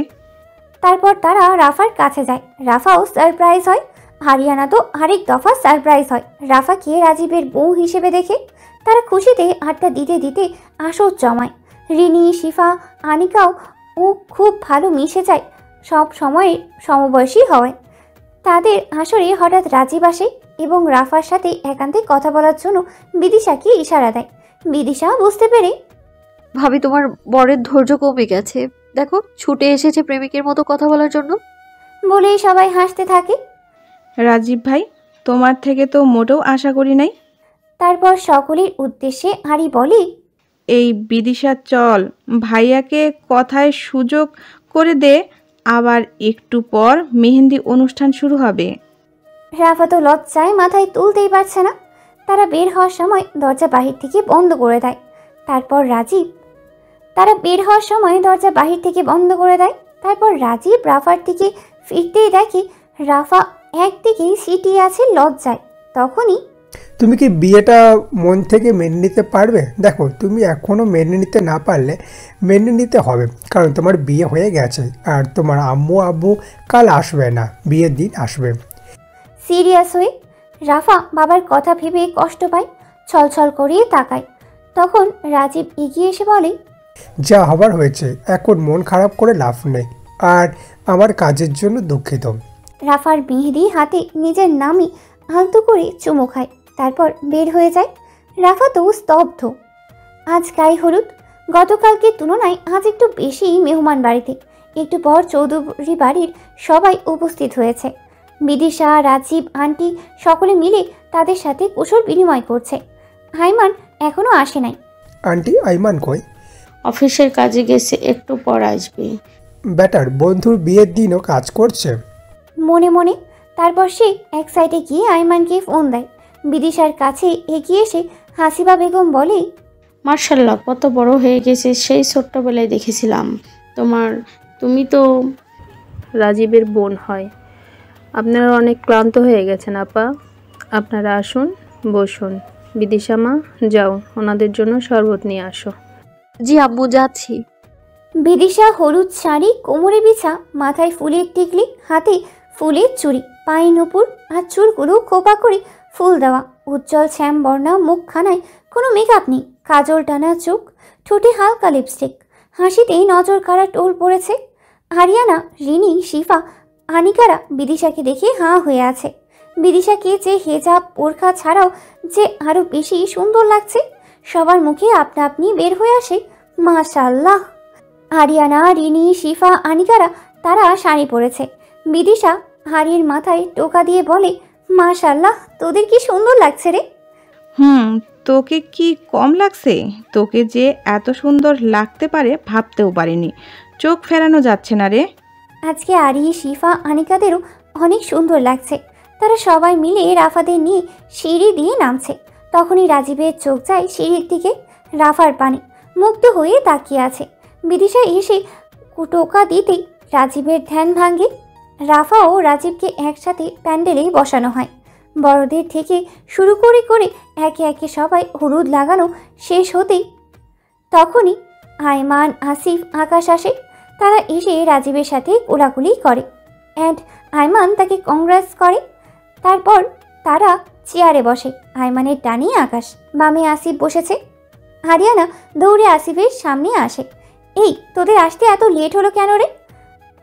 তারপর তারা রাফার কাছে যায়, রাফাও সারপ্রাইজ হয়। আরিয়ানা তো আরেক দফা সারপ্রাইজ হয় রাফাকে রাজীবের বউ হিসেবে দেখে। তারা খুশিতে আড্ডা দিতে দিতে আসর জমায়। রিনি, শিফা, আনিকাও খুব ভালো মিশে যায়, সব সময় সমবয়সী হয়। তাদের আসরে হঠাৎ রাজীব আসে এবং রাফার সাথে একান্তে কথা বলার জন্য বিদিশাকে ইশারা দেয়। বিদিশা বুঝতে পেরে, ভাবি তোমার বরের ধৈর্য কমে গেছে, দেখো ছুটে এসেছে প্রেমিকের মতো কথা বলার জন্য। বলেই সবাই হাসতে থাকে। রাজীব ভাই, তোমার থেকে তো মোটেও আশা করি নাই। তারপর সকলের উদ্দেশ্যে আরি বলে, এই বিদিশা চল, ভাইয়াকে কথায় সুযোগ করে দে, আবার একটু পর মেহেন্দি অনুষ্ঠান শুরু হবে। রাফা তো লজ্জায় মাথায় তুলতেই পারছে না। তারা বের হওয়ার সময় দরজা বাহির থেকে বন্ধ করে দেয়। তারপর রাজীব রাফার দিকে ফিরতেই দেখে রাফা একদিকেই সিটিয়ে আছে লজ্জায়। তখনই, তুমি কি বিয়েটা মন থেকে মেনে নিতে পারবে? দেখো, তুমি এখনও মেনে নিতে না পারলে মেনে নিতে হবে, কারণ তোমার বিয়ে হয়ে গেছে আর তোমার আম্মু আব্বু কাল আসবে না, বিয়ের দিন আসবে। সিরিয়াস হয়ে রাফা বাবার কথা ভেবে কষ্ট পায়, ছলছল করিয়ে তাকায়। তখন রাজীব এগিয়ে এসে বলে, যা হবার হয়েছে, এখন মন খারাপ করে লাভ নেই, আর আমার কাজের জন্য দুঃখিত। রাফার মেহেদি হাতে নিজের নামই আলতো করে চুমু খায়, তারপর বের হয়ে যায়। রাফা তো স্তব্ধ। আজ গায়ে হলুদ, গতকালকের তুলনায় আজ একটু বেশি মেহমান বাড়িতে। একটু পর চৌধুরী বাড়ির সবাই উপস্থিত হয়েছে। বিদিশা, রাজীব, আন্টি সকলে মিলে তাদের সাথে কুশল বিনিময় করছে। আইমান এখনো আসে নাই। আন্টি, আইমান কই? অফিসের কাজে গেছে, একটু পর আসবে। বেটার বন্ধুর বিয়ের দিনও কাজ করছে মনে মনে। তারপর সে এক সাইডে গিয়ে আইমানকে ফোন দেয়। বিদিশার কাছে এগিয়ে এসে হাসিবা বেগম বলে, মার্শাল্লাহ, কত বড় হয়ে গেছে, সেই ছোট্টবেলায় দেখেছিলাম। তুমি তো রাজীবের বোন হয়। আপনারা অনেক ক্লান্ত হয়ে গেছেন আপা, আপনারা আসুন, বসুন। বিদিশা মা, যাও ওনাদের জন্য শরবত নিয়ে আসো। জি আম্মু, যাচ্ছি। বিদিশা হলুদ শাড়ি, কোমরে বিছা, মাথায় ফুলের টিকলি, হাতে ফুলের চুড়ি, পায়ে নুপুর, আর চুলগুলো খোপা করে ফুল দেওয়া, উজ্জ্বল শ্যাম বর্ণা মুখখানায় কোনো মেকআপ নেই, কাজল টানা চোখ, ঠোঁটে হালকা লিপস্টিক, হাসিতেই নজর কাড়া টোল পড়েছে। আরিয়ানা, রিনি, শিফা, আনিকারা বিদিশাকে দেখে হাঁ হয়ে আছে। বিদিশাকে যে হেজাব বোরখা ছাড়াও যে আরও বেশি সুন্দর লাগছে। সবার মুখে আপনা আপনি বের হয়ে আসে, মাশাআল্লাহ। আরিয়ানা, রিনি, শিফা, আনিকারা তারা শাড়ি পরেছে। বিদিশা হাড়ির মাথায় টোকা দিয়ে বলে, মাশাআল্লাহ, তোদের কি সুন্দর লাগছে রে। তোকে কি কম লাগছে? তোকে যে এত সুন্দর লাগতে পারে ভাবতেও পারিনি, চোখ ফেরানো যাচ্ছে না রে। আজকে আরি, শিফা, আনিকাদেরও অনেক সুন্দর লাগছে। তারা সবাই মিলে রাফাদের নিয়ে সিঁড়ি দিয়ে নামছে। তখনই রাজীবের চোখ যায় সিঁড়ির দিকে। রাফার পানে মুগ্ধ হয়ে তাকিয়ে আছে। বিদিশা এসে টোকা দিতেই রাজীবের ধ্যান ভাঙে। রাফা ও রাজীবকে একসাথে প্যান্ডেলে বসানো হয়। বড়দের থেকে শুরু করে করে একে একে সবাই হলুদ লাগানো শেষ হতেই তখনই আয়মান, আসিফ, আকাশ আসে। তারা এসে রাজীবের সাথে কোলাকুলি করে অ্যান্ড আয়মান তাকে কংগ্রেস করে। তারপর তারা চেয়ারে বসে। আয়মানের ডানে আকাশ, বামে আসিফ বসেছে। আরিয়ানা দৌড়ে আসিফের সামনে আসে। এই, তোদের আসতে এত লেট হলো কেন রে?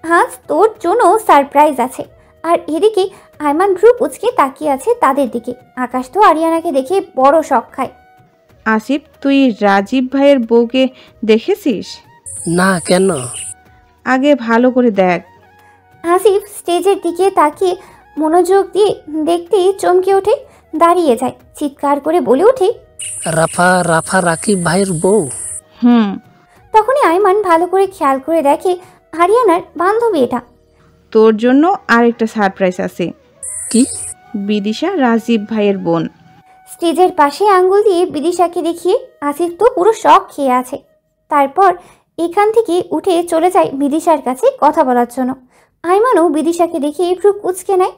আজ তোর জন্য সারপ্রাইজ আছে। আর এদিকে আয়মান ভ্রু কুচকে তাকিয়ে আছে তাদের দিকে। আকাশ তো আরিয়ানাকে দেখে বড় শখ খায়। আসিফ, তুই রাজীব ভাইয়ের বউকে দেখেছিস? না, কেন? আগে ভালো করে দেখ। আসিফ স্টেজের দিকে তাকিয়ে মনোযোগ দিয়ে দেখতেই চমকে ওঠে, দাঁড়িয়ে যায়, চিৎকার করে বলে ওঠে, রাফা রাকিব ভাইয়ের বউ। তখনই আয়মান ভালো করে খেয়াল করে দেখে আরিয়ানার বান্ধবী এটা। তোর জন্য আরেকটা সারপ্রাইজ আছে। কি? বিদিশা রাজীব ভাইয়ের বোন। স্টেজের পাশে আঙ্গুল দিয়ে বিদিশাকে দেখিয়ে আসিফ তো পুরো শক খেয়ে আছে। তারপর এখান থেকে উঠে চলে যায় বিদিশার কাছে কথা বলার জন্য। আইমানও বিদিশাকে দেখে একটু কুঁচকে নেয়,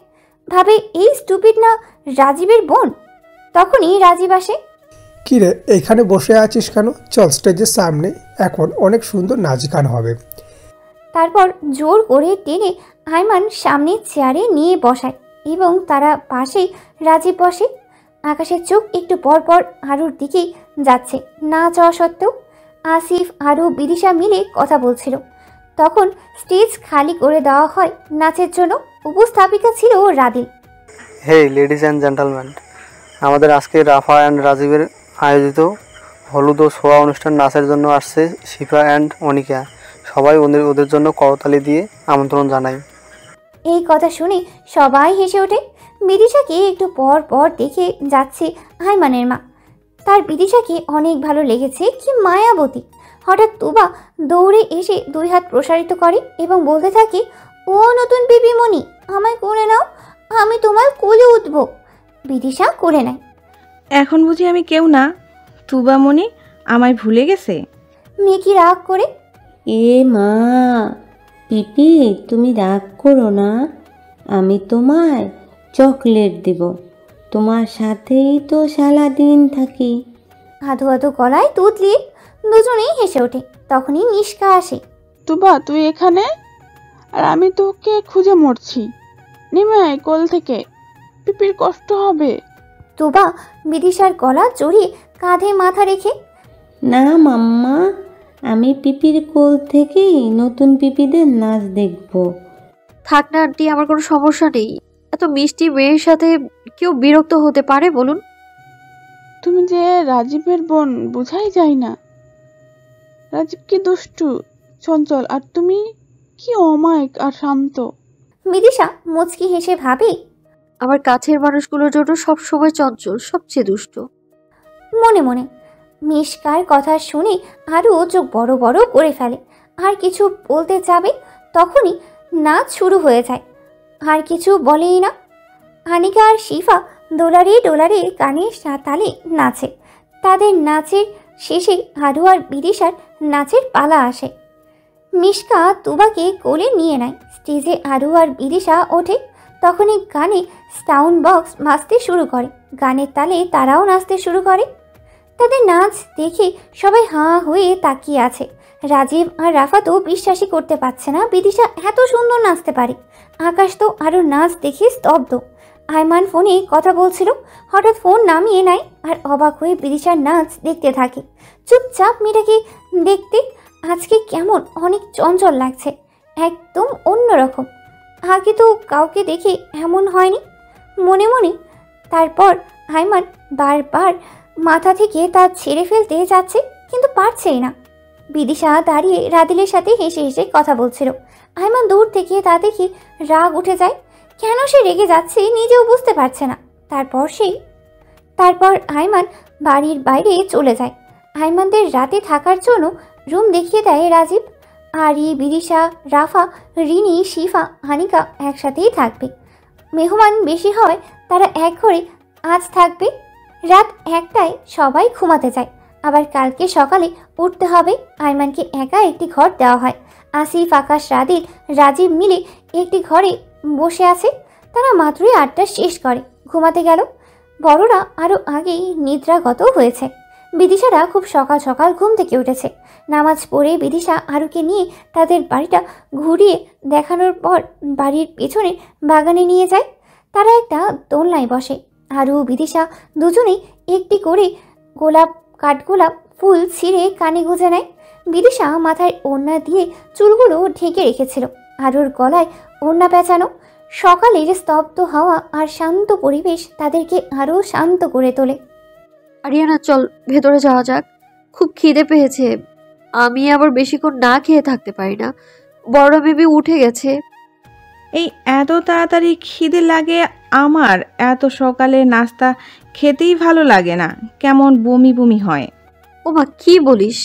ভাবে এই স্টুপিড না রাজীবের বোন। তখনই রাজীব আসে। কিরে এখানে বসে আছিস কেন? চল স্টেজের সামনে, এখন অনেক সুন্দর নাচ গান হবে। তারপর জোর করে টেনে আইমান সামনে চেয়ারে নিয়ে বসায় এবং তারা পাশেই রাজীব বসে। আকাশের চোখ একটু পর পর আরুর দিকেই যাচ্ছে, না চাওয়া সত্ত্বেও। আসিফ আরু বিদিশা মিলে কথা বলছিল। তখন স্টেজ খালি করে দেওয়া হয় নাচের জন্য। উপস্থাপিকা ছিল রাদিল। হে লেডিস অ্যান্ড জেন্টলম্যান, আমাদের আজকে রাফা অ্যান্ড রাজীবের আয়োজিত হলুদ ও ছোঁয়া অনুষ্ঠান নাচের জন্য আসছে শিফা অ্যান্ড অনিকা। সবাই ওদের জন্য করতালি দিয়ে আমন্ত্রণ জানাই। এই কথা শুনে সবাই হেসে ওঠে। বিদিশাকে একটু পর পর দেখে যাচ্ছে আইমানের মা। তার বিদিশাকে অনেক ভালো লেগেছে, কি মায়াবতী। হঠাৎ তুবা দৌড়ে এসে 2 হাত প্রসারিত করে এবং বলতে থাকে, ও নতুন বেবিমণি, আমায় কোলে নাও, আমি তোমার কোলে উঠব। বিদিশা কোলে নেয়। এখন বুঝি আমি কেউ না? তুবামণি আমায় ভুলে গেছে? মেয়ে কি রাগ করে? এ মা, পিপি তুমি রাগ করো না, আমি তোমায় চকলেট দেব, তোমার সাথেই তো সারাদিন থাকি। আধো আধো গলায় তুতলিয়ে দুজনেই হেসে ওঠে। তখনই নিষ্কা আসে। তুবা তুই এখানে? আর আমি তোকে খুঁজে মরছি। নেমে আয় কোল থেকে, পিপির কষ্ট হবে। তুবা বিদিশার গলা জড়িয়ে কাঁধে মাথা রেখে, না মাম্মা, আমি পিপির কোল থেকেই নতুন পিপিদের নাচ দেখব। থাক না আন্টি, আমার কোনো সমস্যা নেই। এত মিষ্টি মেয়ের সাথে কেউ বিরক্ত হতে পারে বলুন? তুমি যে রাজীবের বোন বোঝাই যায় না। রাজীব কি দুষ্টু, চঞ্চল, আর তুমি কি অমায়িক আর শান্ত। বিদিশা মুচকি হেসে ভাবে, আমার কাছের মানুষগুলোর জন্য সব সময় চঞ্চল, সবচেয়ে দুষ্ট। মনে মনে মিষ্কার কথা শুনে আরও চোখ বড় বড় করে ফেলে। আর কিছু বলতে যাবে তখনই নাচ শুরু হয়ে যায়। আর কিছু বলেই না। আনিকা আর শিফা ডোলারে ডোলারে গানের তালে নাচে। তাদের নাচের শেষে আরু আর বিদিশার নাচের পালা আসে। মিষ্কা তুবাকে কোলে নিয়ে নেয়। স্টেজে আরু আর বিদিশা ওঠে। তখনই গানে সাউন্ড বক্স বাজতে শুরু করে। গানের তালে তারাও নাচতে শুরু করে। তাদের নাচ দেখে সবাই হাঁ হয়ে তাকিয়ে আছে। রাজীব আর রাফা তো বিশ্বাসই করতে পারছে না বিদিশা এত সুন্দর নাচতে পারে। আকাশ তো আরও নাচ দেখে স্তব্ধ। আইমান ফোনে কথা বলছিল, হঠাৎ ফোন নামিয়ে নেয় আর অবাক হয়ে বিদিশার নাচ দেখতে থাকে। চুপচাপ মেয়েটাকে দেখতে আজকে কেমন অনেক চঞ্চল লাগছে, একদম অন্যরকম। আগে তো কাউকে দেখে এমন হয়নি মনে মনে। তারপর আইমান বারবার মাথা থেকে তা ছেড়ে ফেলতে যাচ্ছে, কিন্তু পারছেই না। বিদিশা দাঁড়িয়ে রাদিলের সাথে হেসে হেসে কথা বলছিল। আইমান দূর থেকে তা দেখে রাগ উঠে যায়। কেন সে রেগে যাচ্ছে নিজেও বুঝতে পারছে না। তারপর আইমান বাড়ির বাইরে চলে যায়। আইমানদের রাতে থাকার জন্য রুম দেখিয়ে দেয় রাজীব। আরি, বিদিশা, রাফা, রিনি, শিফা, আনিকা একসাথেই থাকবে। মেহমান বেশি হয় তারা এক ঘরে আজ থাকবে। রাত 1টায় সবাই ঘুমাতে যায়। আবার কালকে সকালে উঠতে হবে। আইমানকে একা একটি ঘর দেওয়া হয়। আসিফ, আকাশ, রাদিল, রাজীব মিলে একটি ঘরে বসে আছে। তারা মাত্রই আড্ডা শেষ করে ঘুমাতে গেল। বড়রা আরও আগেই নিদ্রাগত হয়েছে। বিদিশারা খুব সকাল সকাল ঘুম থেকে উঠেছে। নামাজ পড়ে বিদিশা আরুকে নিয়ে তাদের বাড়িটা ঘুরিয়ে দেখানোর পর বাড়ির পেছনে বাগানে নিয়ে যায়। তারা একটা দোলনায় বসে। আরু, বিদিশা দুজনেই একটি করে কাঠগোলাপ ফুল ছিঁড়ে কানে গুঁজে নেয়। বিদিশা মাথায় ওড়না দিয়ে চুলগুলো ঢেকে রেখেছিল। আরুর গলায় ওড়না পেঁচানো। সকালের স্তব্ধ হাওয়া আর শান্ত পরিবেশ তাদেরকে আরও শান্ত করে তোলে। আরিয়ানা চল ভেতরে যাওয়া যাক, খুব খিদে পেয়েছে। আমি আবার বেশিক্ষণ না খেয়ে থাকতে পারি না। বড় বেবি উঠে গেছে। এই এত তাড়াতাড়ি খিদে লাগে আমার? এত সকালে নাস্তা খেতেই ভালো লাগে না, কেমন বমি বমি হয়। ও মা, কি বলিস?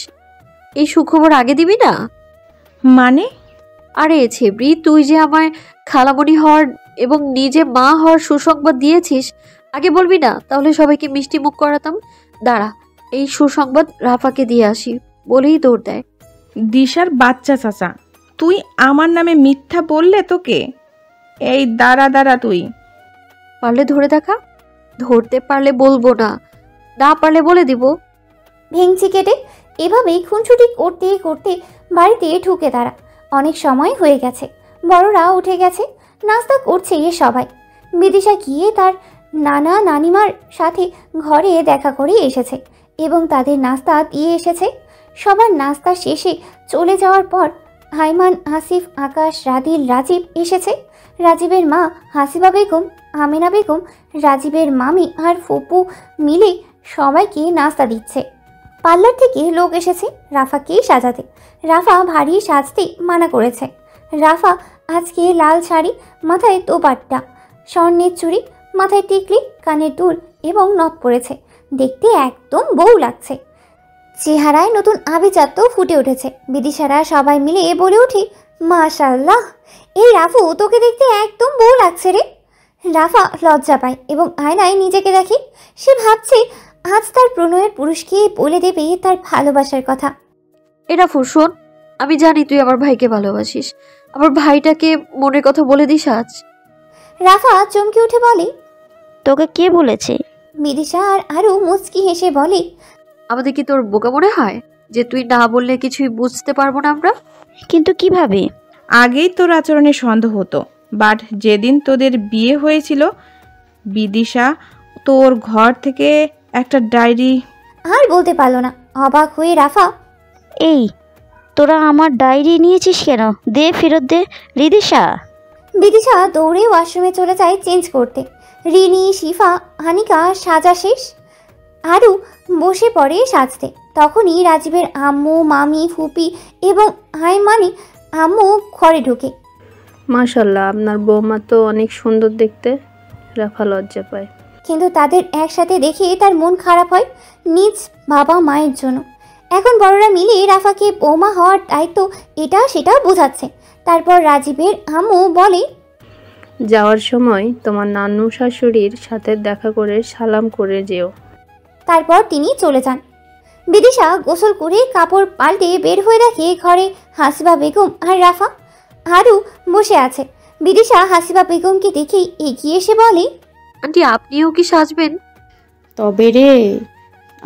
এই সুখবর আগে দিবি না? মানে? আরে ছেবরি, তুই যে আমায় খালামণি হওয়ার এবং নিজে মা হওয়ার সুসংবাদ দিয়েছিস, আগে বলবি না, তাহলে সবাইকে মিষ্টি মুখ করাতাম। দাঁড়া, এই সুসংবাদ রাফাকে দিয়ে আসি, বলেই দৌড় দেয়। দিশার বাচ্চা চাচা, তুই আমার নামে মিথ্যা বললে তোকে? এই দাঁড়া তুই। পারলে ধরে দেখা। ধরতে পারলে বলবো না, না পারলে বলে দিব। ভেঙচি কেটে এভাবেই খুনছুটি করতে করতে বাড়িতে ঢুকে তারা। অনেক সময় হয়ে গেছে, বড়রা উঠে গেছে, নাস্তা করছে সবাই। বিদিশা গিয়ে তার নানা নানিমার সাথে ঘরে দেখা করে এসেছে এবং তাদের নাস্তা দিয়ে এসেছে। সবার নাস্তা শেষে চলে যাওয়ার পর আইমান, আসিফ, আকাশ, রাদিল, রাজীব এসেছে। রাজীবের মা হাসিবা বেগম, আমিনা বেগম, রাজীবের মামি আর ফুপু মিলে সবাইকে নাস্তা দিচ্ছে। পার্লার থেকে লোক এসেছে রাফাকে সাজাতে। রাফা ভারী সাজতে মানা করেছে। রাফা আজকে লাল শাড়ি, মাথায় দোপাট্টা, স্বর্ণের চুড়ি, মাথায় টিকলি, কানের দুল এবং নথ পরেছে। দেখতে একদম বউ লাগছে। চেহারায় নতুন আভিজাত্য ফুটে উঠেছে। বিদিশারা সবাই মিলে বলে উঠে, মাশাআল্লাহ, এই রাফু তোকে দেখতে একদম বউ লাগছে রে। রাফা লজ্জা পায় এবং আয়নায় নিজেকে দেখে। সে ভাবছে আজ তার প্রণয়ের পুরুষকে বলে দেবে তার ভালোবাসার কথা। রাফু শোন, আমি জানি তুই আমার ভাইকে ভালোবাসিস, আমার ভাইটাকে মনের কথা বলে দিস আজ। রাফা চমকে উঠে বলে, তোকে কে বলেছে? বিদিশা আর আরও মুচকি হেসে বলে, আমাদের কি তোর বোকা মনে হয় যে তুই না বললে কিছুই বুঝতে পারবো না আমরা? কিন্তু কিভাবে? আগেই তোর আচরণে সন্দেহ হতো, বাট যেদিন তোদের বিয়ে হয়েছিল বিদিশা তোর ঘর থেকে একটা ডায়েরি। আর বলতে পারলো না। অবাক হয়ে রাফা, এই তোরা আমার ডায়েরি নিয়েছিস কেন? দে, ফেরত দে। রিদিশা। বিদিশা দৌড়ে ওয়াশরুমে চলে যায় চেঞ্জ করতে। রিনি, শিফা, হানিকা সাজা শেষ, আরও বসে পড়ে সাজতে। তখনই রাজীবের আম্মু, মামি, ফুপি এবং আইমানি আম্মু ঘরে ঢুকে। মাশাল্লাহ, আপনার বৌমা তো অনেক সুন্দর দেখতে। রাফা লজ্জা পায়, কিন্তু তাদের একসাথে দেখে তার মন খারাপ হয় নিজ বাবা মায়ের জন্য। এখন বড়রা মিলে রাফাকে বৌমা হওয়ার দায়িত্ব এটা সেটা বোঝাচ্ছে। তারপর রাজীবের আম্মু বলে, যাওয়ার সময় তোমার নানু শাশুড়ির সাথে দেখা করে সালাম করে যেও। তারপর তিনি চলে যান। বিদিশা গোসল করে কাপড় পাল্টে বের হয়ে দেখে ঘরে হাসিবা বেগম আর রাফা আরও বসে আছে। বিদিশা হাসিবা বেগমকে দেখেই এগিয়ে এসে বলে, আন্টি আপনিও কি সাজবেন? তবে রে,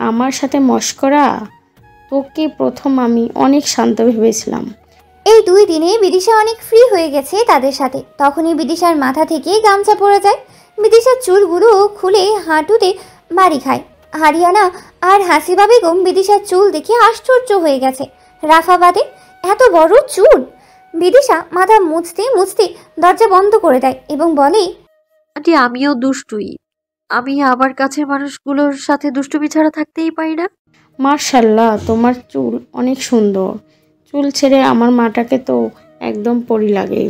আমার সাথে মস্করা? তোকে প্রথম আমি অনেক শান্ত ভেবেছিলাম। এই 2 দিনে বিদিশা অনেক ফ্রি হয়ে গেছে তাদের সাথে। তখনই বিদিশার মাথা থেকে গামছা পড়ে যায়। বিদিশার চুলগুলো খুলে হাঁটুতে বাড়ি খায়। হারিয়ানা আর হাসিবা বেগম বিদিশার চুল দেখে আশ্চর্য হয়ে গেছে। রাফা বাদে এত বড় চুল! বিদিশা মাথা মুছতে মুছতে দরজা বন্ধ করে দেয় এবং বলে, আন্টি আমিও দুষ্টুই, আমি আমার কাছের মানুষগুলোর সাথে দুষ্টুমি ছাড়া থাকতেই পারি না। মার্শাল্লাহ, তোমার চুল অনেক সুন্দর। চুল ছেড়ে আমার মাটাকে তো একদম পরি লাগে।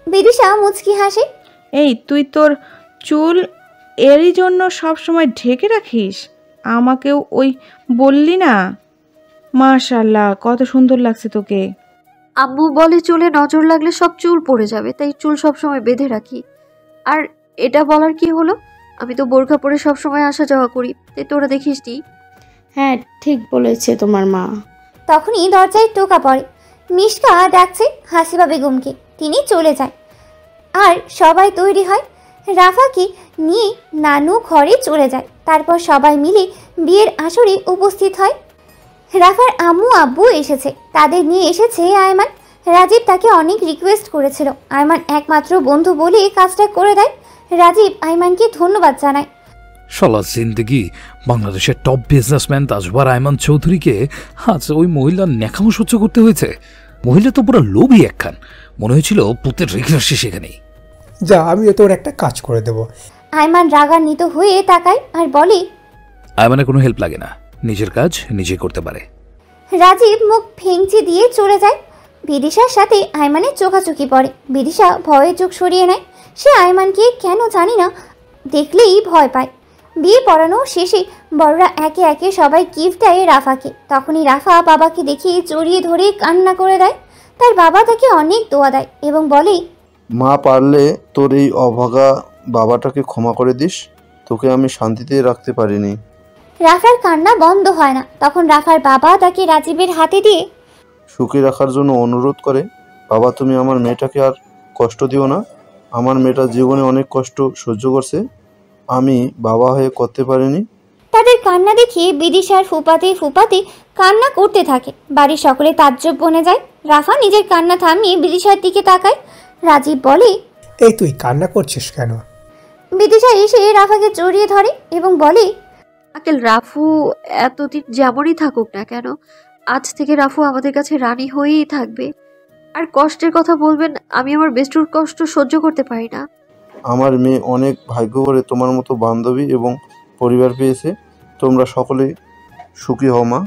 বিদিশা মুচকি হাসে। এই তুই তোর চুল এরই জন্য সব সময় ঢেকে রাখিস? আমাকেও ওই বললি না? মাশাআল্লাহ, কত সুন্দর লাগছে তোকে। আম্মু বলে চুলে নজর লাগলে সব চুল পড়ে যাবে, তাই চুল সব সময় বেঁধে রাখি। আর এটা বলার কি হলো? আমি তো বোরখা পরে সব সময় আসা যাওয়া করি, তাই তোরা দেখিসনি। হ্যাঁ, ঠিক বলেছে তোমার মা। তখনই দরজায় টোকা পড়ে। মিশকা ডাকছে হাসিবা বেগমকে। তিনি চলে যায় আর সবাই তৈরি হয়। রাফাকে নিয়ে নানু ঘরে চলে যায়। তারপর সবাই মিলে বিয়ের আসরে উপস্থিত হয়। রাফার আম্মু আব্বু এসেছে, তাদের নিয়ে এসেছে আয়মান। রাজীব তাকে অনেক রিকোয়েস্ট করেছিল। আয়মান একমাত্র বন্ধু বলে কাজটা করে দেয়। রাজীব আয়মানকে ধন্যবাদ জানায়। সারা জিন্দগি বাংলাদেশের টপ বিজনেসম্যান তাজওয়ার আয়মান চৌধুরীকে আজ ওই মহিলার ন্যাকামো সহ্য করতে হয়েছে। মহিলা তো পুরো লোভী একখান, মনে হয়েছিল পুতের রেখে আসছে সেখানেই। যা, আমিও তোর একটা কাজ করে দেব। আয়মান রাগান্বিত হয়ে তাকায় আর বলে, আয়মানের কোনো হেল্প লাগে না, নিজের কাজ নিজে করতে পারে। রাজীব মুখ ভেঙচি দিয়ে চলে যায়। বিদিশার সাথে আয়মানের চোখাচোখি পড়ে। বিদিশা ভয়ে চোখ সরিয়ে নেয়। সে আয়মানকে কেন জানি না দেখলেই ভয় পায়। বিয়ে পড়ানো শেষে বড়রা একে একে সবাই গিফট দেয় রাফাকে। তখনই রাফা বাবাকে দেখে জড়িয়ে ধরে কান্না করে দেয়। তার বাবা তাকে অনেক দোয়া দেয় এবং বলে, মা পারলে তোর এই অভাগা বাবাটাকে ক্ষমা করে দিস, তোকে আমি শান্তিতে রাখতে পারিনি। রাফার কান্না বন্ধ হয় না। তখন রাফার বাবা তাকে রাজীবের হাতে দিয়ে সুখে রাখার জন্য অনুরোধ করে, বাবা তুমি আমার মেয়েটাকে আর কষ্ট দিও না। আমার মেয়েটা জীবনে অনেক কষ্ট সহ্য করছে, আমি বাবা হয়ে করতে পারিনি। তাদের কান্না দেখে বিদিশার ফুপাতে ফুপাতে কান্না করতে থাকে। বাড়ির সকলে তাজ্জব বনে যায়। রাফা নিজের কান্না থামিয়ে বিদিশার দিকে তাকায়। রাজীব বলে, এই তুই কান্না করছিস কেন? বিদিশা এসে রাফাকে জড়িয়ে ধরে এবং বলে, আঙ্কেল রাফু এতদিন যেমনই থাকুক না কেন, আজ থেকে রাফু আমাদের কাছে রানী হয়েই থাকবে। আর কষ্টের কথা বলবেন, আমি আমার বেস্টুর কষ্ট সহ্য করতে পারি না। আমার মেয়ে অনেক ভাগ্য করে তোমার মতো বান্ধবী এবং পরিবার পেয়েছে। তোমরা সকলে সুখী হও মা।